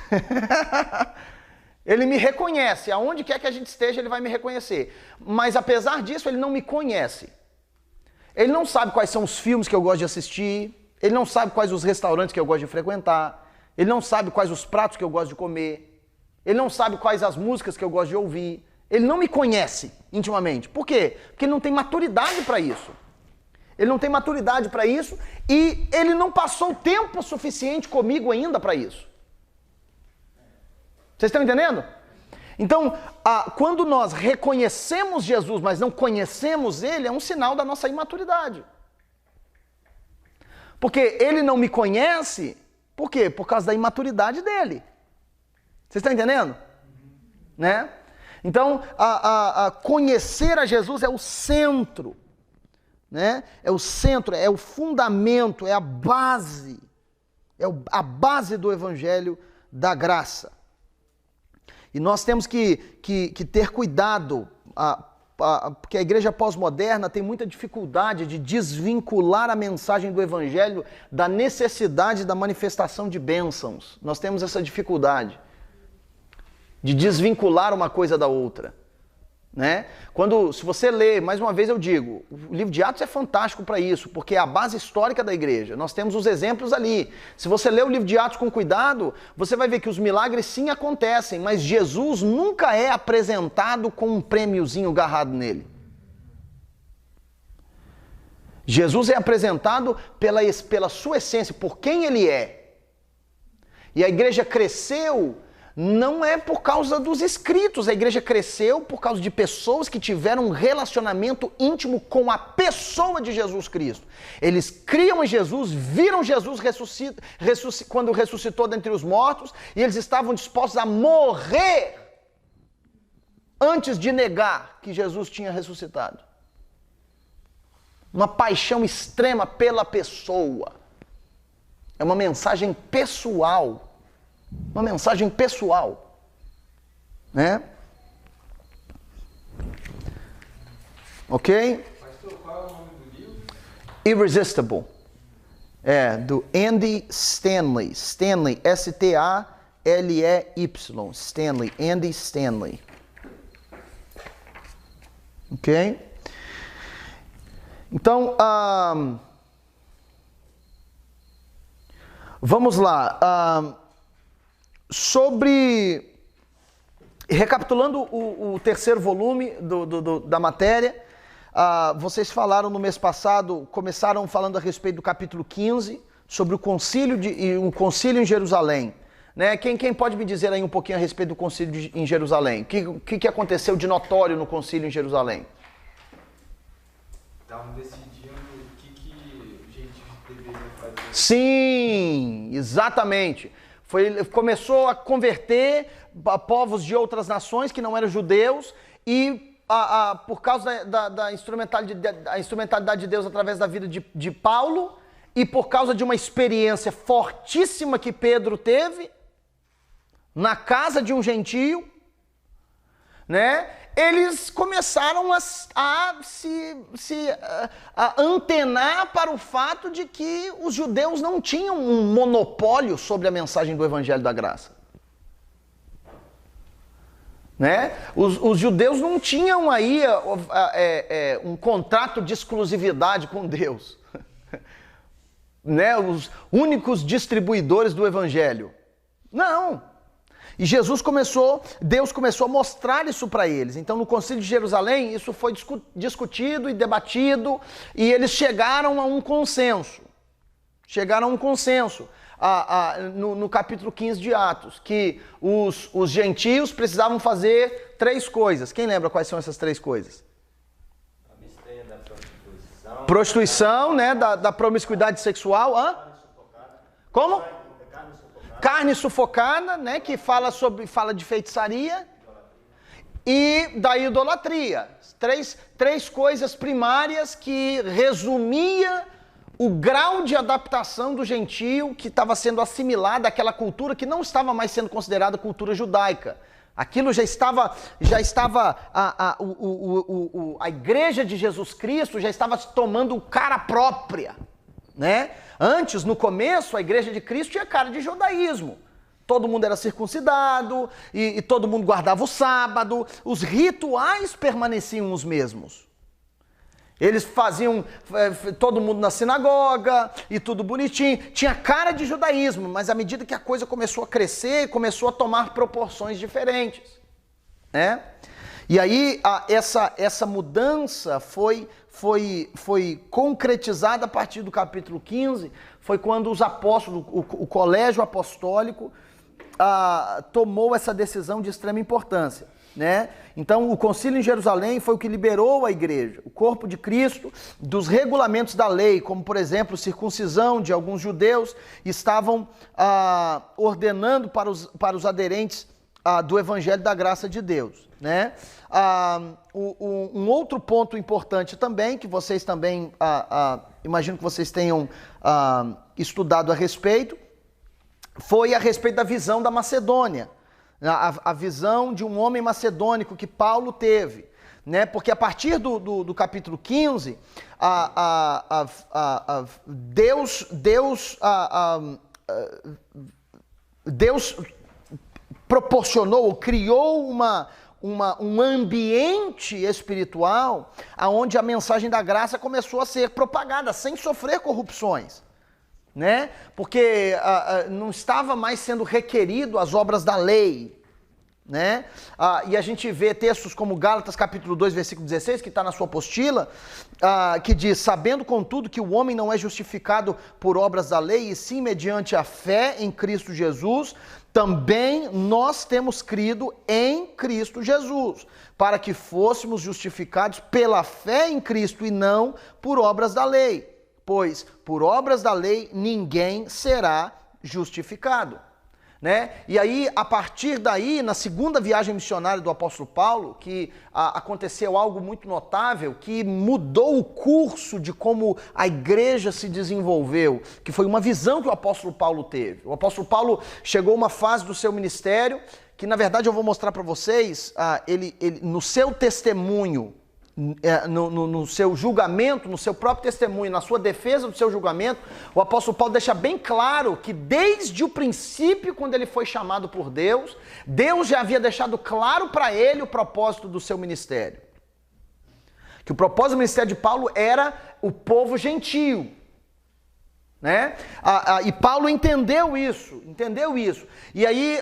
Ele me reconhece, aonde quer que a gente esteja, ele vai me reconhecer. Mas apesar disso, ele não me conhece. Ele não sabe quais são os filmes que eu gosto de assistir, ele não sabe quais os restaurantes que eu gosto de frequentar, ele não sabe quais os pratos que eu gosto de comer, ele não sabe quais as músicas que eu gosto de ouvir, ele não me conhece intimamente. Por quê? Porque ele não tem maturidade para isso. Ele não tem maturidade para isso e ele não passou tempo suficiente comigo ainda para isso. Vocês estão entendendo? Então, quando nós reconhecemos Jesus, mas não conhecemos Ele, é um sinal da nossa imaturidade. Porque Ele não me conhece, por quê? Por causa da imaturidade dele. Vocês estão entendendo? Né? Então, conhecer a Jesus é o centro. Né? É o centro, é o fundamento, é a base. É a base do Evangelho da graça. E nós temos que ter cuidado, porque a igreja pós-moderna tem muita dificuldade de desvincular a mensagem do Evangelho da necessidade da manifestação de bênçãos. Nós temos essa dificuldade de desvincular uma coisa da outra. Né? Se você lê, mais uma vez eu digo, o livro de Atos é fantástico para isso, porque é a base histórica da igreja, nós temos os exemplos ali. Se você ler o livro de Atos com cuidado, você vai ver que os milagres sim acontecem, mas Jesus nunca é apresentado com um prêmiozinho agarrado nele. Jesus é apresentado pela sua essência, por quem ele é. E a igreja cresceu não é por causa dos escritos, a igreja cresceu por causa de pessoas que tiveram um relacionamento íntimo com a pessoa de Jesus Cristo. Eles criam em Jesus, viram Jesus quando ressuscitou dentre os mortos, e eles estavam dispostos a morrer antes de negar que Jesus tinha ressuscitado. Uma paixão extrema pela pessoa. É uma mensagem pessoal. Uma mensagem pessoal, né? Ok? Pastor, qual é o nome do livro? Irresistible. Do Andy Stanley. Stanley, S-T-A-L-E-Y. Stanley, Andy Stanley. Ok? Então, vamos lá. Recapitulando o terceiro volume da matéria, vocês falaram no mês passado, começaram falando a respeito do capítulo 15, sobre o concílio em Jerusalém. Né? Quem pode me dizer aí um pouquinho a respeito do concílio em Jerusalém? O que aconteceu de notório no concílio em Jerusalém? Estavam decidindo o que a gente deveria fazer. Sim, exatamente. Começou a converter povos de outras nações que não eram judeus e por causa da instrumentalidade de Deus através da vida de Paulo e por causa de uma experiência fortíssima que Pedro teve na casa de um gentio, né? Eles começaram a antenar para o fato de que os judeus não tinham um monopólio sobre a mensagem do Evangelho da Graça. Né? Os judeus não tinham aí um contrato de exclusividade com Deus. Né? Os únicos distribuidores do Evangelho. Não. E Deus começou a mostrar isso para eles. Então, no Concílio de Jerusalém, isso foi discutido e debatido, e eles chegaram a um consenso. no capítulo 15 de Atos, que os gentios precisavam fazer 3 coisas. Quem lembra quais são essas 3 coisas? Abstenha da prostituição. Prostituição, né, da promiscuidade sexual. Como? Carne sufocada, né, que fala de feitiçaria. E da idolatria. Três coisas primárias que resumia o grau de adaptação do gentio que estava sendo assimilado àquela cultura que não estava mais sendo considerada cultura judaica. Aquilo já estava a igreja de Jesus Cristo já estava tomando cara própria, né? Antes, no começo, a igreja de Cristo tinha cara de judaísmo. Todo mundo era circuncidado e todo mundo guardava o sábado. Os rituais permaneciam os mesmos. Eles faziam todo mundo na sinagoga e tudo bonitinho. Tinha cara de judaísmo, mas à medida que a coisa começou a crescer, começou a tomar proporções diferentes, né? E aí essa mudança foi concretizada a partir do capítulo 15. Foi quando os apóstolos, o colégio apostólico, tomou essa decisão de extrema importância, né? Então, o concílio em Jerusalém foi o que liberou a igreja, o corpo de Cristo, dos regulamentos da lei, como, por exemplo, circuncisão de alguns judeus, estavam ordenando para os aderentes do evangelho da graça de Deus, né? Um outro ponto importante também, que vocês também, imagino que vocês tenham estudado a respeito, foi a respeito da visão da Macedônia, a visão de um homem macedônico que Paulo teve, né? Porque a partir do capítulo 15, Deus proporcionou, ou criou um ambiente espiritual onde a mensagem da graça começou a ser propagada sem sofrer corrupções, né? Porque não estava mais sendo requerido as obras da lei, né? E a gente vê textos como Gálatas capítulo 2, versículo 16, que está na sua apostila, que diz: sabendo contudo que o homem não é justificado por obras da lei, e sim mediante a fé em Cristo Jesus, também nós temos crido em Cristo Jesus, para que fôssemos justificados pela fé em Cristo e não por obras da lei. Pois por obras da lei ninguém será justificado, né? E aí, a partir daí, na segunda viagem missionária do apóstolo Paulo, que aconteceu algo muito notável, que mudou o curso de como a igreja se desenvolveu, que foi uma visão que o apóstolo Paulo teve. O apóstolo Paulo chegou a uma fase do seu ministério, que na verdade eu vou mostrar para vocês, ele, no seu testemunho, no seu julgamento, no seu próprio testemunho, na sua defesa do seu julgamento, o apóstolo Paulo deixa bem claro que desde o princípio, quando ele foi chamado por Deus, Deus já havia deixado claro para ele o propósito do seu ministério. Que o propósito do ministério de Paulo era o povo gentio, né? E Paulo entendeu isso. E aí,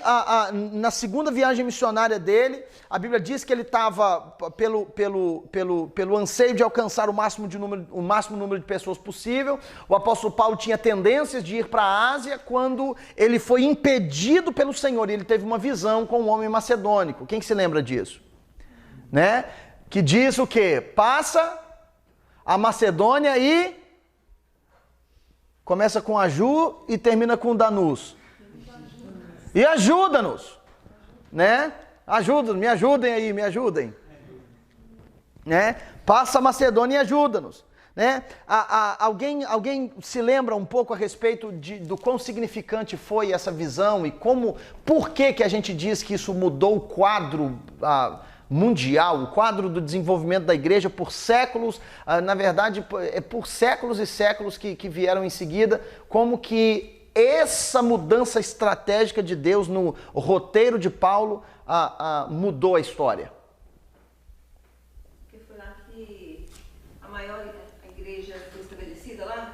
na segunda viagem missionária dele, a Bíblia diz que ele estava pelo anseio de alcançar o máximo número de pessoas possível. O apóstolo Paulo tinha tendências de ir para a Ásia, quando ele foi impedido pelo Senhor. E ele teve uma visão com um homem macedônico. Quem que se lembra disso? Né? Que diz o quê? Passa a Macedônia e começa com Aju e termina com Danus. E ajuda-nos, né? Me ajudem aí, me ajudem. Né? Passa a Macedônia e ajuda-nos. Né? Alguém se lembra um pouco a respeito do quão significante foi essa visão e por que a gente diz que isso mudou o quadro mundial, o quadro do desenvolvimento da igreja por séculos, na verdade, por séculos e séculos que vieram em seguida, como que essa mudança estratégica de Deus no roteiro de Paulo mudou a história? Porque foi lá que a maior igreja foi estabelecida lá?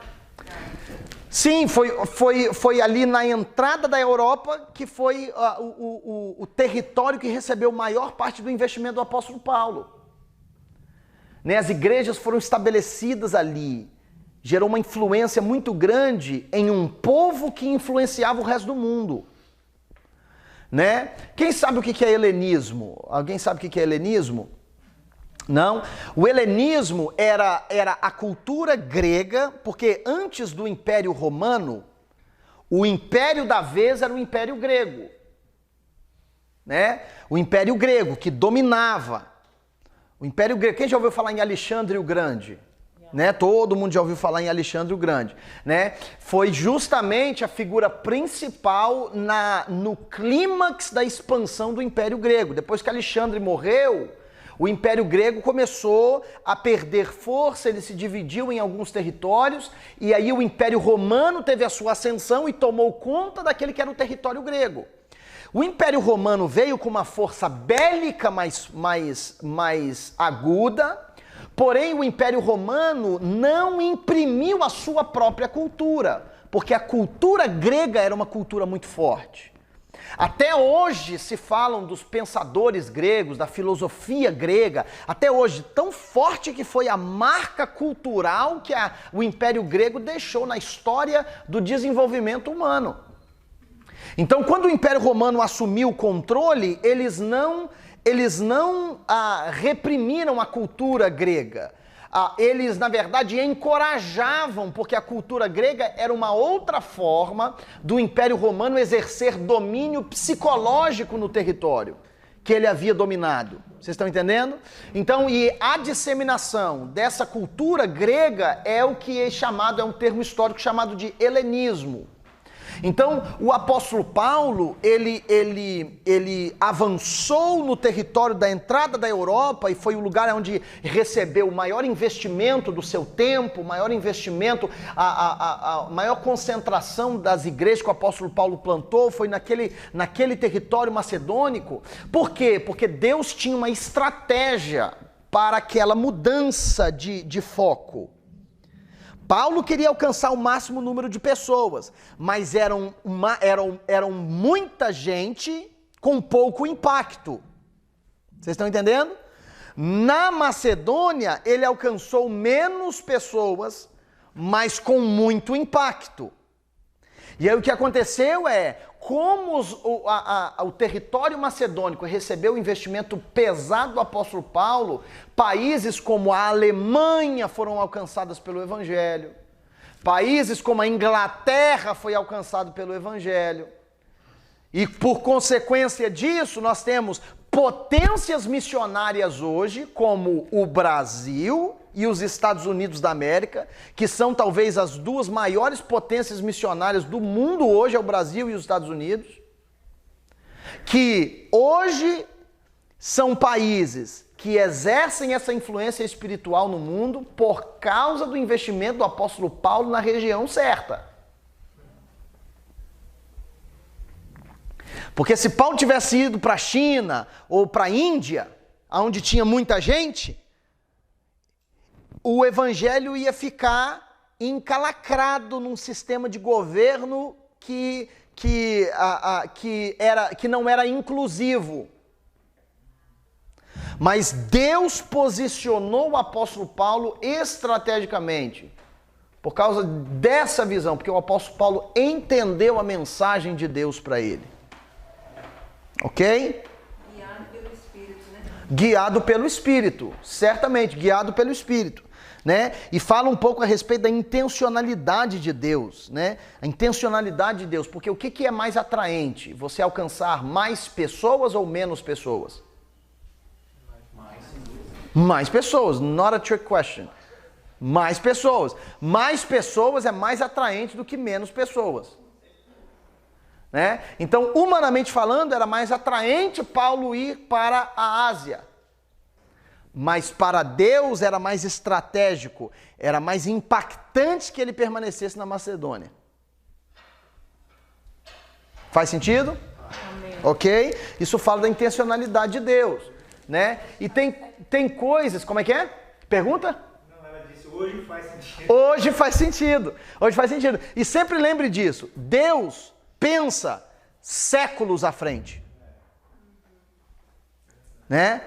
Sim, foi ali na entrada da Europa que foi o território que recebeu maior parte do investimento do apóstolo Paulo. Né? As igrejas foram estabelecidas ali. gerou uma influência muito grande em um povo que influenciava o resto do mundo. Né? Quem sabe o que é helenismo? Alguém sabe o que é helenismo? Não? O helenismo era a cultura grega, porque antes do Império Romano, o império da vez era o Império Grego. Né? O Império Grego, que dominava. O Império Grego, quem já ouviu falar em Alexandre o Grande? Né? Todo mundo já ouviu falar em Alexandre o Grande, né? Foi justamente a figura principal no clímax da expansão do Império Grego. Depois que Alexandre morreu, o Império Grego começou a perder força, ele se dividiu em alguns territórios, e aí o Império Romano teve a sua ascensão e tomou conta daquele que era o território grego. O Império Romano veio com uma força bélica mais aguda, porém o Império Romano não imprimiu a sua própria cultura, porque a cultura grega era uma cultura muito forte. Até hoje se falam dos pensadores gregos, da filosofia grega, até hoje, tão forte que foi a marca cultural que o Império Grego deixou na história do desenvolvimento humano. Então, quando o Império Romano assumiu o controle, eles não reprimiram a cultura grega. Eles, na verdade, encorajavam, porque a cultura grega era uma outra forma do Império Romano exercer domínio psicológico no território que ele havia dominado. Vocês estão entendendo? Então, e a disseminação dessa cultura grega é o que é um termo histórico chamado de helenismo. Então, o apóstolo Paulo, ele avançou no território da entrada da Europa e foi o lugar onde recebeu o maior investimento do seu tempo, o maior investimento, a maior concentração das igrejas que o apóstolo Paulo plantou foi naquele território macedônico. Por quê? Porque Deus tinha uma estratégia para aquela mudança de foco. Paulo queria alcançar o máximo número de pessoas, mas eram muita gente com pouco impacto. Vocês estão entendendo? Na Macedônia, ele alcançou menos pessoas, mas com muito impacto. E aí o que aconteceu é, como o território macedônico recebeu o investimento pesado do apóstolo Paulo, países como a Alemanha foram alcançadas pelo Evangelho, países como a Inglaterra foi alcançado pelo Evangelho, e por consequência disso nós temos potências missionárias hoje, como o Brasil e os Estados Unidos da América, que são talvez as duas maiores potências missionárias do mundo hoje, é o Brasil e os Estados Unidos, que hoje são países que exercem essa influência espiritual no mundo por causa do investimento do apóstolo Paulo na região certa. Porque se Paulo tivesse ido para a China ou para a Índia, onde tinha muita gente, o evangelho ia ficar encalacrado num sistema de governo que não era inclusivo. Mas Deus posicionou o apóstolo Paulo estrategicamente por causa dessa visão, porque o apóstolo Paulo entendeu a mensagem de Deus para ele. Ok? Guiado pelo Espírito, né? Guiado pelo Espírito, certamente, guiado pelo Espírito. Né? E fala um pouco a respeito da intencionalidade de Deus, né? A intencionalidade de Deus, porque o que é mais atraente? Você alcançar mais pessoas ou menos pessoas? Mais pessoas, not a trick question. Mais pessoas. Mais pessoas é mais atraente do que menos pessoas. Né? Então, humanamente falando, era mais atraente Paulo ir para a Ásia. Mas para Deus era mais estratégico, era mais impactante que ele permanecesse na Macedônia. Faz sentido? Amém. Ok? Isso fala da intencionalidade de Deus, né? E tem coisas, como é que é? Pergunta? Não, ela disse, hoje faz sentido. Hoje faz sentido. Hoje faz sentido. E sempre lembre disso, Deus pensa séculos à frente. Né?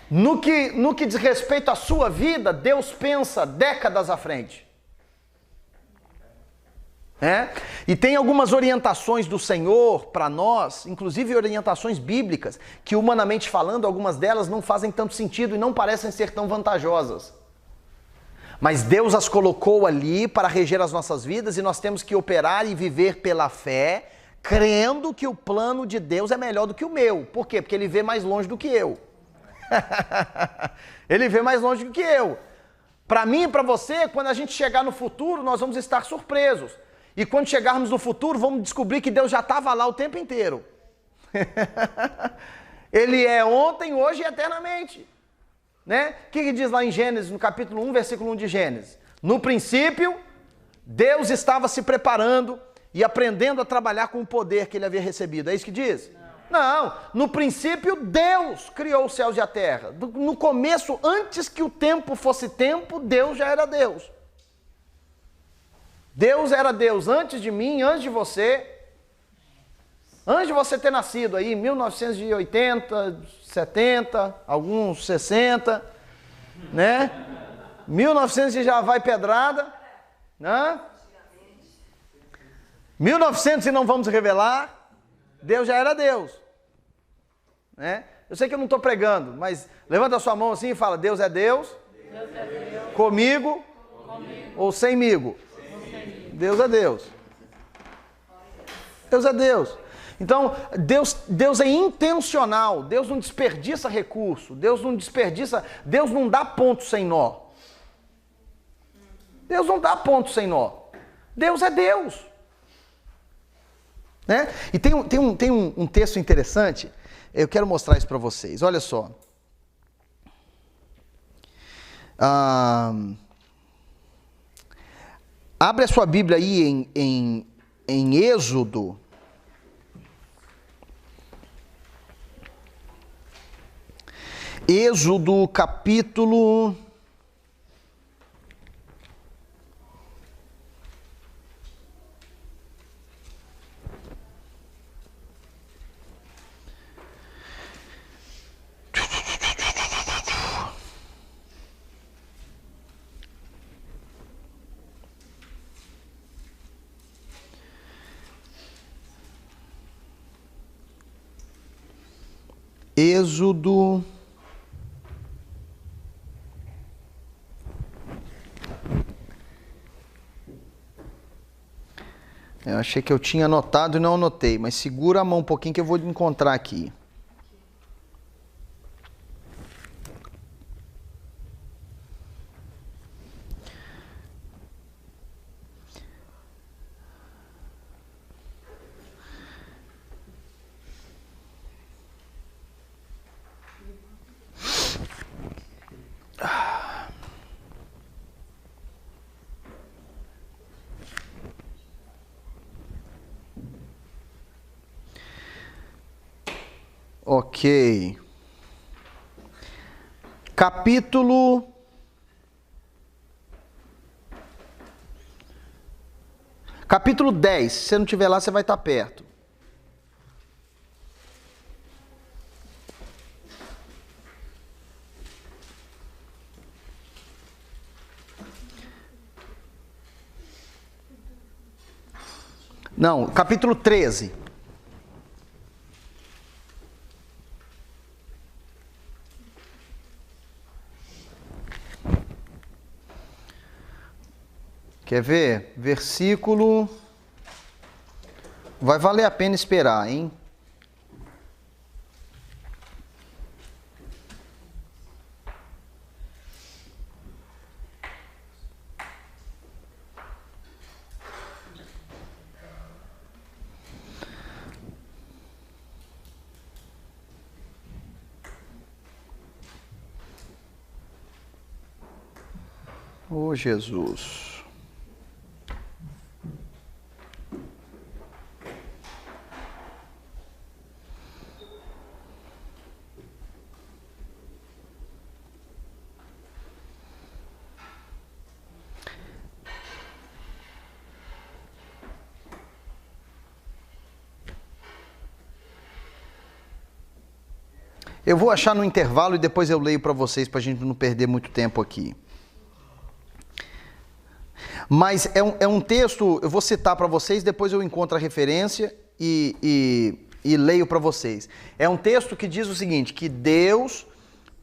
No que diz respeito à sua vida, Deus pensa décadas à frente. E tem algumas orientações do Senhor para nós, inclusive orientações bíblicas, que humanamente falando, algumas delas não fazem tanto sentido e não parecem ser tão vantajosas. Mas Deus as colocou ali para reger as nossas vidas e nós temos que operar e viver pela fé, crendo que o plano de Deus é melhor do que o meu. Por quê? Porque Ele vê mais longe do que eu. Ele vê mais longe do que eu. Para mim e para você, quando a gente chegar no futuro, nós vamos estar surpresos. E quando chegarmos no futuro, vamos descobrir que Deus já estava lá o tempo inteiro. Ele é ontem, hoje e eternamente. O que diz lá em Gênesis, no capítulo 1, versículo 1 de Gênesis? No princípio, Deus estava se preparando e aprendendo a trabalhar com o poder que ele havia recebido. É isso que diz? Não. No princípio, Deus criou os céus e a terra. No começo, antes que o tempo fosse tempo, Deus já era Deus. Deus era Deus antes de mim, antes de você ter nascido aí em 1980, 70, alguns 60, 1900 já vai pedrada, 1900 e não vamos revelar, Deus já era Deus, Eu sei que eu não estou pregando, mas levanta a sua mão assim e fala, Deus é Deus, comigo ou semigo. Deus é Deus. Deus é Deus. Então, Deus é intencional. Deus não desperdiça recurso. Deus não dá ponto sem nó. Deus não dá ponto sem nó. Deus é Deus. E tem um texto interessante. Eu quero mostrar isso para vocês. Olha só. Abre a sua Bíblia aí em Êxodo. Êxodo capítulo... Êxodo... Eu achei que eu tinha anotado e não anotei, mas segura a mão um pouquinho que eu vou encontrar aqui. Ok. Capítulo 10. Se você não estiver lá, você vai estar perto. Não, capítulo 13. Quer ver? Versículo... Vai valer a pena esperar, hein? Oh, Jesus. Eu vou achar no intervalo e depois eu leio para vocês, para a gente não perder muito tempo aqui. Mas é um texto, eu vou citar para vocês, depois eu encontro a referência e leio para vocês. É um texto que diz o seguinte, que Deus,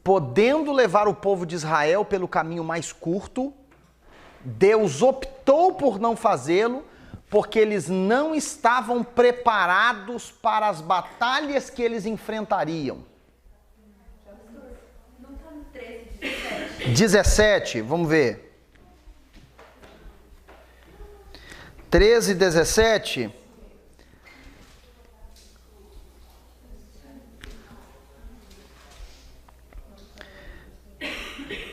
podendo levar o povo de Israel pelo caminho mais curto, Deus optou por não fazê-lo, porque eles não estavam preparados para as batalhas que eles enfrentariam. 17, vamos ver. 13, 17.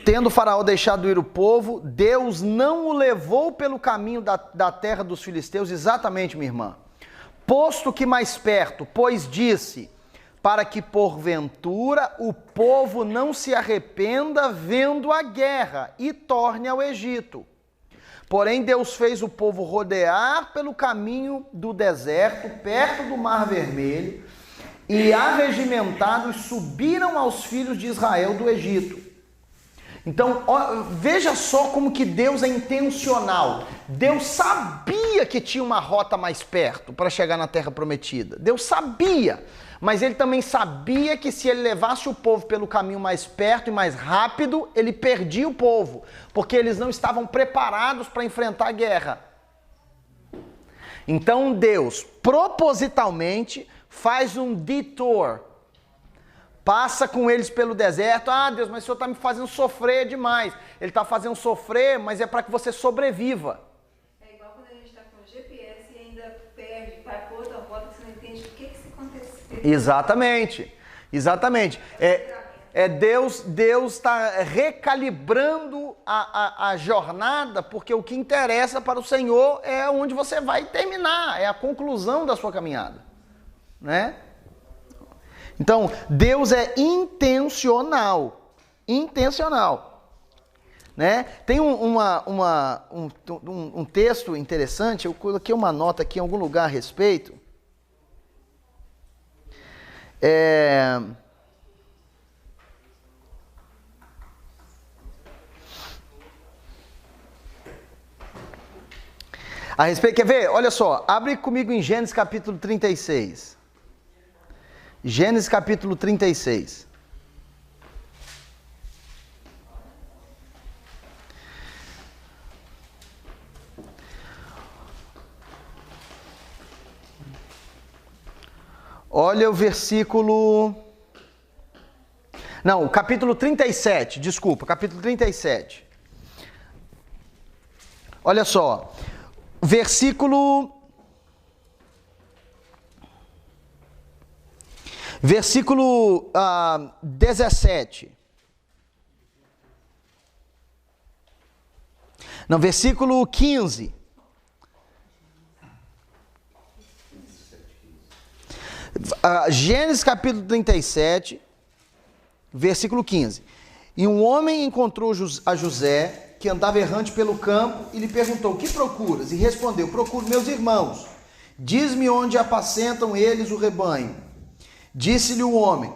Tendo Faraó deixado ir o povo, Deus não o levou pelo caminho da terra dos filisteus, exatamente, minha irmã. Posto que mais perto, pois disse, para que porventura o povo não se arrependa vendo a guerra e torne ao Egito. Porém, Deus fez o povo rodear pelo caminho do deserto, perto do Mar Vermelho, e arregimentados subiram aos filhos de Israel do Egito. Então, veja só como que Deus é intencional. Deus sabia que tinha uma rota mais perto para chegar na Terra Prometida. Deus sabia, mas ele também sabia que se ele levasse o povo pelo caminho mais perto e mais rápido, ele perdia o povo, porque eles não estavam preparados para enfrentar a guerra. Então Deus, propositalmente, faz um detour, passa com eles pelo deserto. Ah, Deus, mas o Senhor está me fazendo sofrer demais. Ele está fazendo sofrer, mas é para que você sobreviva. É igual quando a gente está com o GPS e ainda perde, vai por outra rota, você não entende o que aconteceu. Exatamente, exatamente. Deus está recalibrando a jornada, porque o que interessa para o Senhor é onde você vai terminar, é a conclusão da sua caminhada, né? Então, Deus é intencional, né? Tem um texto interessante, eu coloquei uma nota aqui em algum lugar a respeito. A respeito, quer ver? Olha só, abre comigo em Gênesis capítulo 36. Gênesis capítulo 36. Olha o versículo... Não, o capítulo 37, desculpa, capítulo 37. Olha só, versículo 17. Não, versículo 15. Gênesis capítulo 37, versículo 15. E um homem encontrou a José, que andava errante pelo campo, e lhe perguntou: que procuras? E respondeu: procuro meus irmãos. Diz-me onde apacentam eles o rebanho. Disse-lhe o homem: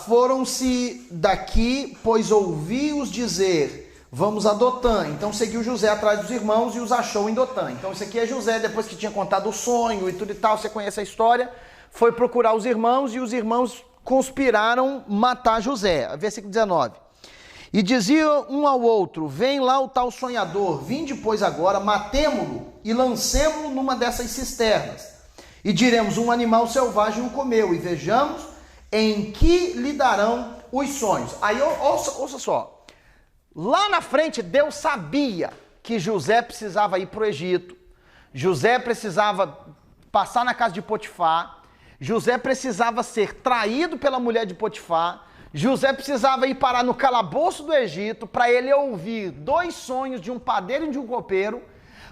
foram-se daqui, pois ouvi-os dizer, vamos a Dotã. Então seguiu José atrás dos irmãos e os achou em Dotã. Então isso aqui é José, depois que tinha contado o sonho e tudo e tal, você conhece a história, foi procurar os irmãos e os irmãos conspiraram matar José. Versículo 19. E dizia um ao outro: vem lá o tal sonhador, vinde pois agora, matemo-lo e lancemo-lo numa dessas cisternas. E diremos: um animal selvagem o comeu, e vejamos em que lhe darão os sonhos. Aí ouça só, lá na frente Deus sabia que José precisava ir para o Egito, José precisava passar na casa de Potifar, José precisava ser traído pela mulher de Potifar, José precisava ir parar no calabouço do Egito para ele ouvir 2 sonhos de um padeiro e de um copeiro,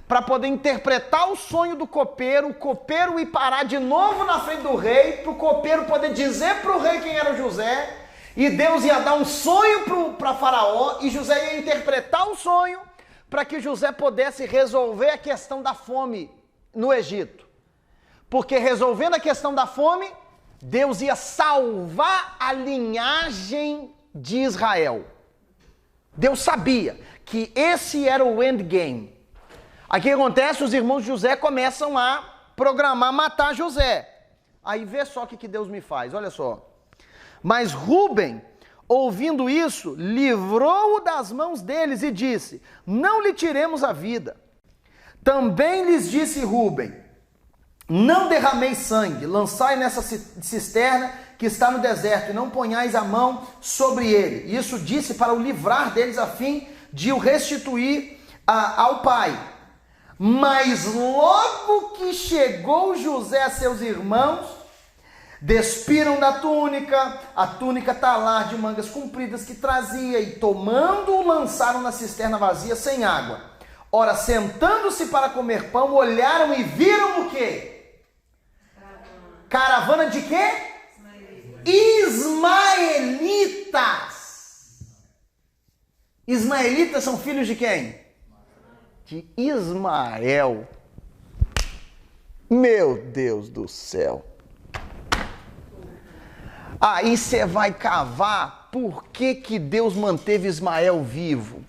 para poder interpretar o sonho do copeiro, o copeiro ir parar de novo na frente do rei, para o copeiro poder dizer para o rei quem era José, e Deus ia dar um sonho para Faraó, e José ia interpretar o sonho, para que José pudesse resolver a questão da fome no Egito. Porque resolvendo a questão da fome, Deus ia salvar a linhagem de Israel. Deus sabia que esse era o endgame. Aí o que acontece? Os irmãos de José começam a programar matar José. Aí vê só o que Deus me faz, olha só. Mas Rúben, ouvindo isso, livrou-o das mãos deles e disse: não lhe tiremos a vida. Também lhes disse Rúben: não derrameis sangue, lançai nessa cisterna que está no deserto, e não ponhais a mão sobre ele. Isso disse para o livrar deles, a fim de o restituir ao pai. Mas logo que chegou José a seus irmãos, despiram da túnica, a túnica talar de mangas compridas que trazia, e tomando-o lançaram na cisterna vazia sem água. Ora, sentando-se para comer pão, olharam e viram o quê? Caravana de quê? Ismaelitas. Ismaelitas são filhos de quem? De Ismael. Meu Deus do céu. Aí você vai cavar por que Deus manteve Ismael vivo.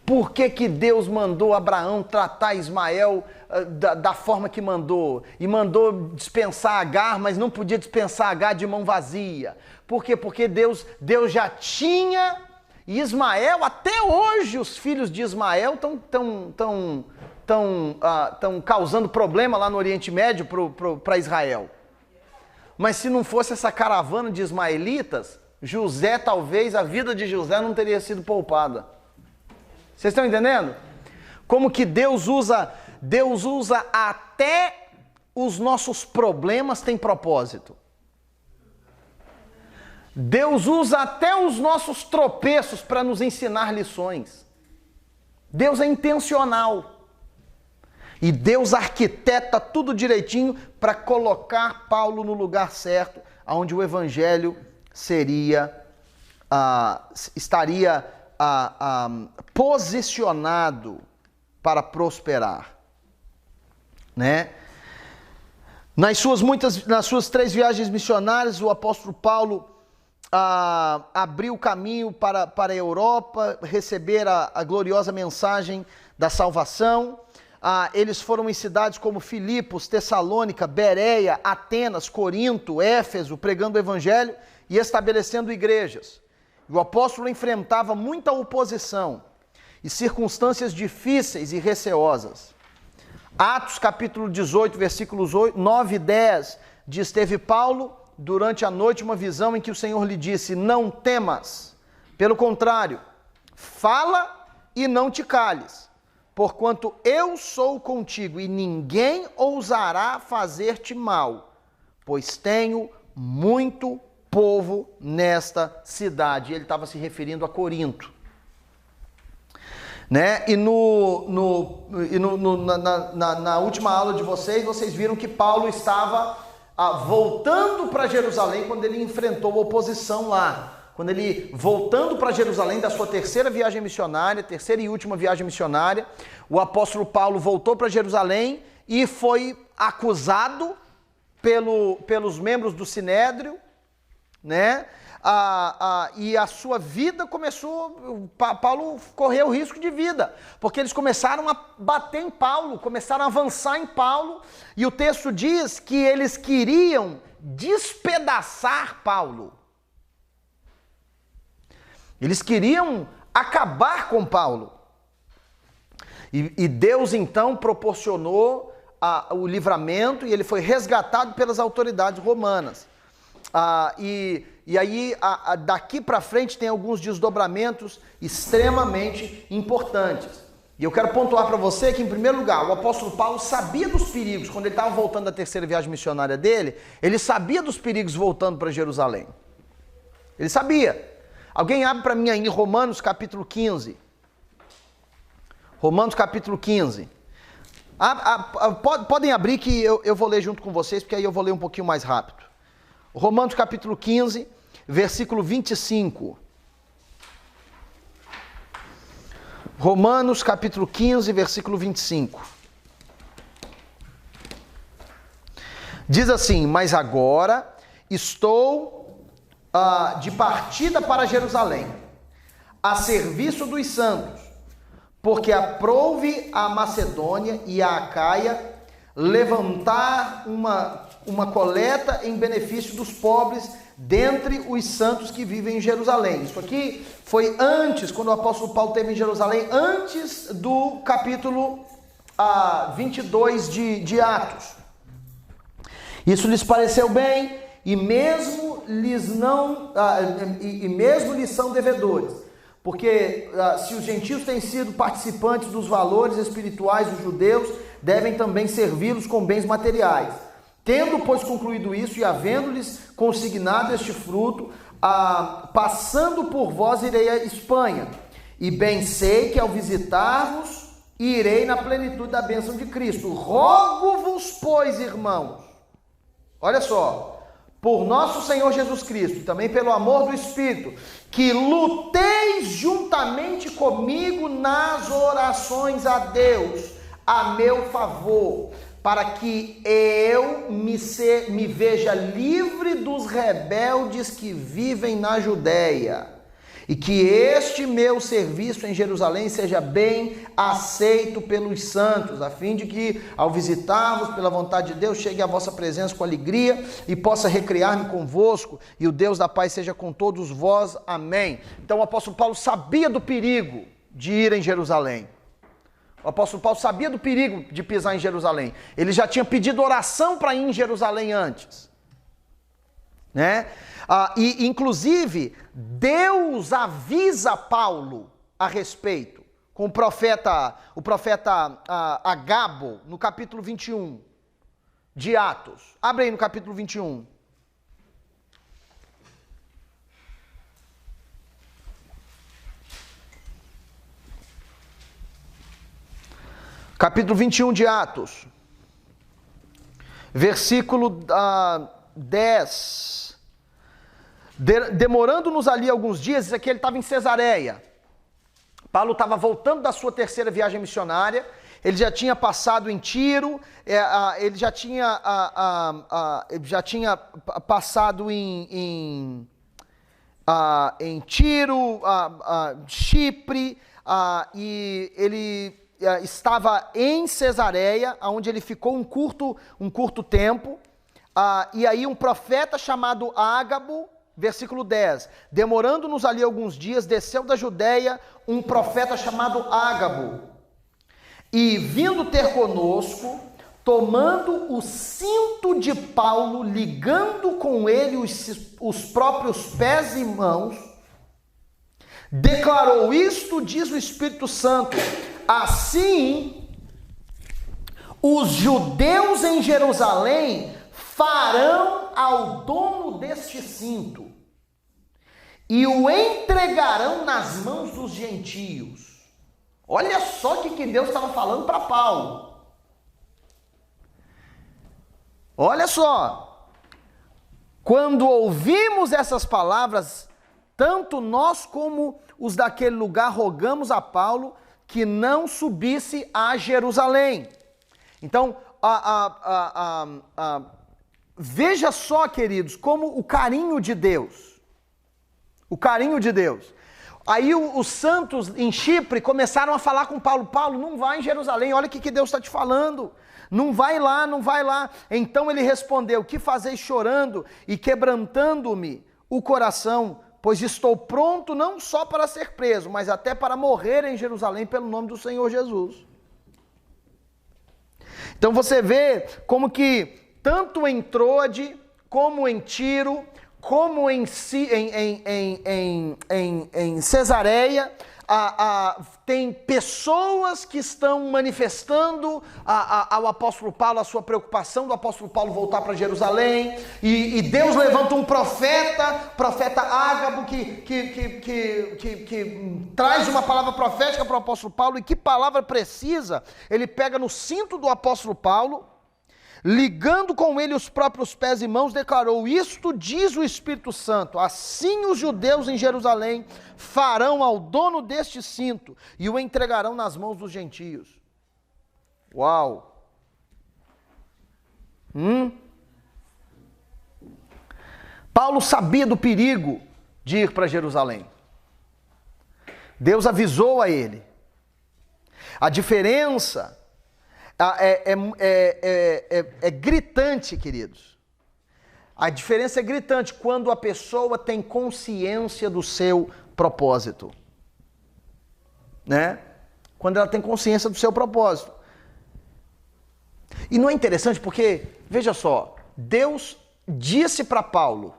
Por que Deus mandou Abraão tratar Ismael da forma que mandou? E mandou dispensar Agar, mas não podia dispensar Agar de mão vazia. Por quê? Porque Deus já tinha Ismael. Até hoje os filhos de Ismael estão causando problema lá no Oriente Médio para Israel. Mas se não fosse essa caravana de ismaelitas, José, talvez, a vida de José não teria sido poupada. Vocês estão entendendo? Como que Deus usa até os nossos problemas tem propósito. Deus usa até os nossos tropeços para nos ensinar lições. Deus é intencional. E Deus arquiteta tudo direitinho para colocar Paulo no lugar certo, onde o evangelho estaria posicionado para prosperar, né? Nas suas 3 viagens missionárias, o apóstolo Paulo abriu o caminho para a Europa, receber a gloriosa mensagem da salvação. Eles foram em cidades como Filipos, Tessalônica, Bereia, Atenas, Corinto, Éfeso, pregando o evangelho e estabelecendo igrejas. O apóstolo enfrentava muita oposição e circunstâncias difíceis e receosas. Atos capítulo 18, versículos 9 e 10, diz: teve Paulo durante a noite uma visão em que o Senhor lhe disse: não temas, pelo contrário, fala e não te cales, porquanto eu sou contigo e ninguém ousará fazer-te mal, pois tenho muito povo nesta cidade. Ele estava se referindo a Corinto, né? E na última aula de vocês viram que Paulo estava voltando para Jerusalém quando ele enfrentou oposição lá. Quando ele, voltando para Jerusalém da sua terceira viagem missionária, terceira e última viagem missionária, o apóstolo Paulo voltou para Jerusalém e foi acusado pelos membros do Sinédrio, né? E a sua vida começou, Paulo correu risco de vida, porque eles começaram a bater em Paulo, começaram a avançar em Paulo, e o texto diz que eles queriam despedaçar Paulo. Eles queriam acabar com Paulo. E Deus então proporcionou o livramento, e ele foi resgatado pelas autoridades romanas. E aí, daqui para frente, tem alguns desdobramentos extremamente importantes. E eu quero pontuar para você que, em primeiro lugar, o apóstolo Paulo sabia dos perigos. Quando ele estava voltando da terceira viagem missionária dele, ele sabia dos perigos voltando para Jerusalém. Ele sabia. Alguém abre para mim aí em Romanos capítulo 15. Romanos capítulo 15. Podem abrir que eu vou ler junto com vocês, porque aí eu vou ler um pouquinho mais rápido. Romanos capítulo 15, versículo 25. Romanos capítulo 15, versículo 25. Diz assim: mas agora estou de partida para Jerusalém, a serviço dos santos, porque aprouve a Macedônia e a Acaia levantar uma coleta em benefício dos pobres dentre os santos que vivem em Jerusalém. Isso aqui foi antes, quando o apóstolo Paulo esteve em Jerusalém, antes do capítulo 22 de Atos. Isso lhes pareceu bem, e mesmo lhes são devedores, porque se os gentios têm sido participantes dos valores espirituais dos judeus, devem também servi-los com bens materiais. Tendo, pois, concluído isso e havendo-lhes consignado este fruto, passando por vós irei à Espanha, e bem sei que ao visitar-vos irei na plenitude da bênção de Cristo. Rogo-vos, pois, irmãos, olha só, por nosso Senhor Jesus Cristo, e também pelo amor do Espírito, que luteis juntamente comigo nas orações a Deus, a meu favor, para que eu me veja livre dos rebeldes que vivem na Judéia, e que este meu serviço em Jerusalém seja bem aceito pelos santos, a fim de que, ao visitar-vos pela vontade de Deus, chegue à vossa presença com alegria e possa recriar-me convosco, e o Deus da paz seja com todos vós. Amém. Então o apóstolo Paulo sabia do perigo de ir em Jerusalém. O apóstolo Paulo sabia do perigo de pisar em Jerusalém. Ele já tinha pedido oração para ir em Jerusalém antes, né? E inclusive Deus avisa Paulo a respeito, com o profeta Agabo, no capítulo 21 de Atos. Abre aí no capítulo 21. Capítulo 21 de Atos, versículo 10. Demorando-nos ali alguns dias, isso aqui ele estava em Cesareia. Paulo estava voltando da sua terceira viagem missionária, ele já tinha passado em Tiro, ele já tinha passado em Tiro, Chipre, e ele estava em Cesareia, onde ele ficou um curto tempo, e aí um profeta chamado Ágabo, versículo 10, demorando-nos ali alguns dias, desceu da Judéia um profeta chamado Ágabo, e vindo ter conosco, tomando o cinto de Paulo, ligando com ele os próprios pés e mãos, declarou: isto diz o Espírito Santo, assim os judeus em Jerusalém farão ao dono deste cinto e o entregarão nas mãos dos gentios. Olha só o que Deus estava falando para Paulo. Olha só, quando ouvimos essas palavras, tanto nós como os daquele lugar rogamos a Paulo que não subisse a Jerusalém. Então, veja só, queridos, como o carinho de Deus. Aí os santos em Chipre começaram a falar com Paulo: Paulo, não vai em Jerusalém, olha o que Deus está te falando. Não vai lá. Então ele respondeu: que fazeis chorando e quebrantando-me o coração? Pois estou pronto não só para ser preso, mas até para morrer em Jerusalém pelo nome do Senhor Jesus. Então você vê como que tanto em Troade, como em Tiro, como em Cesareia, tem pessoas que estão manifestando ao apóstolo Paulo a sua preocupação do apóstolo Paulo voltar para Jerusalém, e Deus levanta um profeta Ágabo, que traz uma palavra profética para o apóstolo Paulo. E que palavra precisa! Ele pega no cinto do apóstolo Paulo, ligando com ele os próprios pés e mãos, declarou: isto diz o Espírito Santo, assim os judeus em Jerusalém farão ao dono deste cinto e o entregarão nas mãos dos gentios. Uau! Paulo sabia do perigo de ir para Jerusalém. Deus avisou a ele. A diferença é gritante, queridos. A diferença é gritante quando a pessoa tem consciência do seu propósito. Né? Quando ela tem consciência do seu propósito. E não é interessante porque, veja só, Deus disse para Paulo,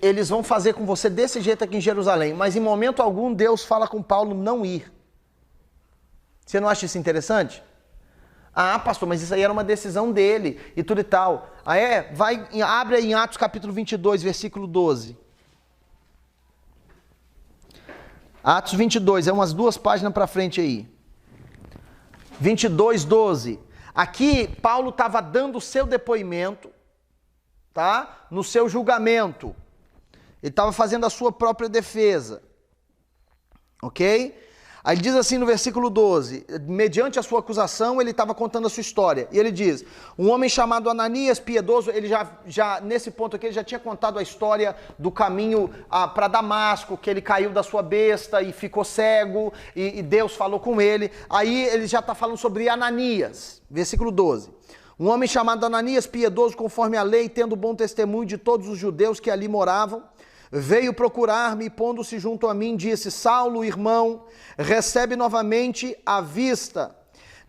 eles vão fazer com você desse jeito aqui em Jerusalém, mas em momento algum Deus fala com Paulo não ir. Você não acha isso interessante? Ah, pastor, mas isso aí era uma decisão dele e tudo e tal. Ah, é? Abre aí em Atos capítulo 22, versículo 12. Atos 22, é umas 2 páginas para frente aí. 22, 12. Aqui, Paulo estava dando o seu depoimento, tá? No seu julgamento. Ele estava fazendo a sua própria defesa. Ok? Aí ele diz assim no versículo 12, mediante a sua acusação, ele estava contando a sua história. E ele diz, um homem chamado Ananias, piedoso, ele já nesse ponto aqui, ele já tinha contado a história do caminho para Damasco, que ele caiu da sua besta e ficou cego, e Deus falou com ele. Aí ele já está falando sobre Ananias, versículo 12. Um homem chamado Ananias, piedoso conforme a lei, tendo bom testemunho de todos os judeus que ali moravam, veio procurar-me e pondo-se junto a mim, disse, Saulo, irmão, recebe novamente a vista.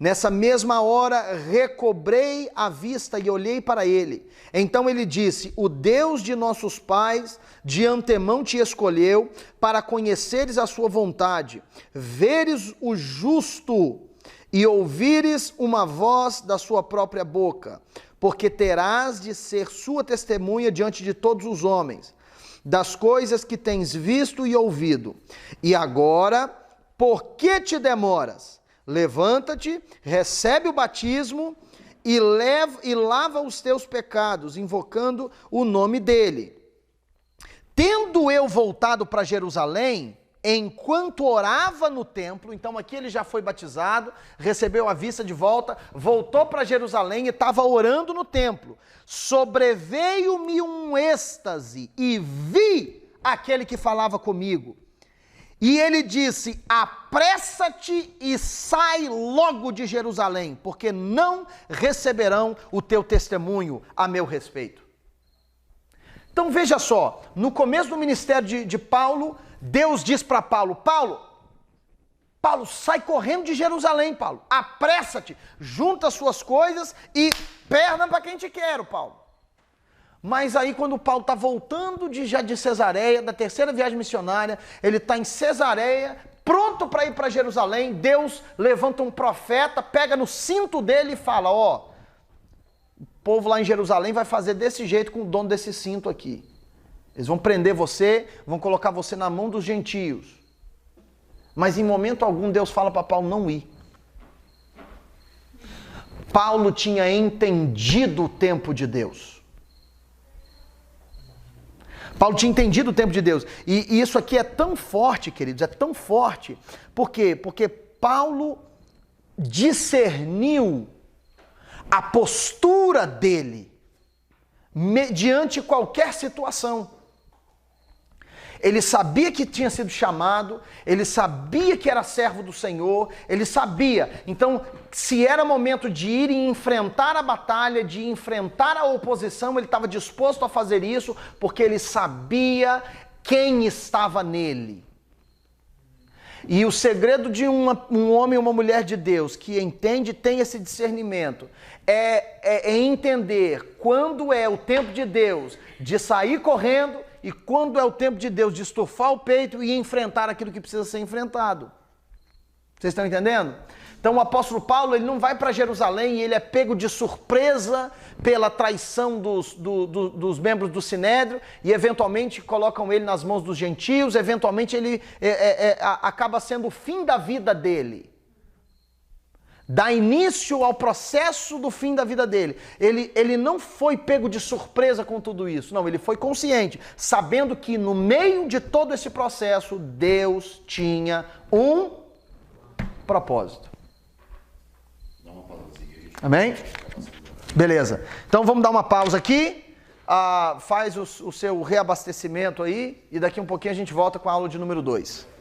Nessa mesma hora, recobrei a vista e olhei para ele. Então ele disse, o Deus de nossos pais, de antemão te escolheu, para conheceres a sua vontade, veres o justo e ouvires uma voz da sua própria boca, porque terás de ser sua testemunha diante de todos os homens, das coisas que tens visto e ouvido. E agora, por que te demoras? Levanta-te, recebe o batismo e lava os teus pecados, invocando o nome dele. Tendo eu voltado para Jerusalém, enquanto orava no templo, então aqui ele já foi batizado, recebeu a vista de volta, voltou para Jerusalém e estava orando no templo. Sobreveio-me um êxtase e vi aquele que falava comigo. E ele disse, apressa-te e sai logo de Jerusalém, porque não receberão o teu testemunho a meu respeito. Então veja só, no começo do ministério de Paulo, Deus diz para Paulo, Paulo, sai correndo de Jerusalém, Paulo, apressa-te, junta as suas coisas e perna para quem te quer, Paulo. Mas aí quando Paulo está voltando de Cesareia, da terceira viagem missionária, ele está em Cesareia, pronto para ir para Jerusalém, Deus levanta um profeta, pega no cinto dele e fala, o povo lá em Jerusalém vai fazer desse jeito com o dono desse cinto aqui. Eles vão prender você, vão colocar você na mão dos gentios. Mas em momento algum Deus fala para Paulo não ir. Paulo tinha entendido o tempo de Deus. Paulo tinha entendido o tempo de Deus. E isso aqui é tão forte, queridos, é tão forte. Por quê? Porque Paulo discerniu a postura dele mediante qualquer situação. Ele sabia que tinha sido chamado, ele sabia que era servo do Senhor, ele sabia. Então, se era momento de ir e enfrentar a batalha, de enfrentar a oposição, ele estava disposto a fazer isso, porque ele sabia quem estava nele. E o segredo de um homem e uma mulher de Deus que entende, tem esse discernimento, é entender quando é o tempo de Deus de sair correndo e quando é o tempo de Deus de estufar o peito e enfrentar aquilo que precisa ser enfrentado. Vocês estão entendendo? Então o apóstolo Paulo, ele não vai para Jerusalém e ele é pego de surpresa pela traição dos membros do Sinédrio e eventualmente colocam ele nas mãos dos gentios, eventualmente ele acaba sendo o fim da vida dele. Dá início ao processo do fim da vida dele. Ele não foi pego de surpresa com tudo isso. Não, ele foi consciente, sabendo que no meio de todo esse processo, Deus tinha um propósito. Amém? Beleza. Então vamos dar uma pausa aqui. Faz o seu reabastecimento aí e daqui um pouquinho a gente volta com a aula de número 2.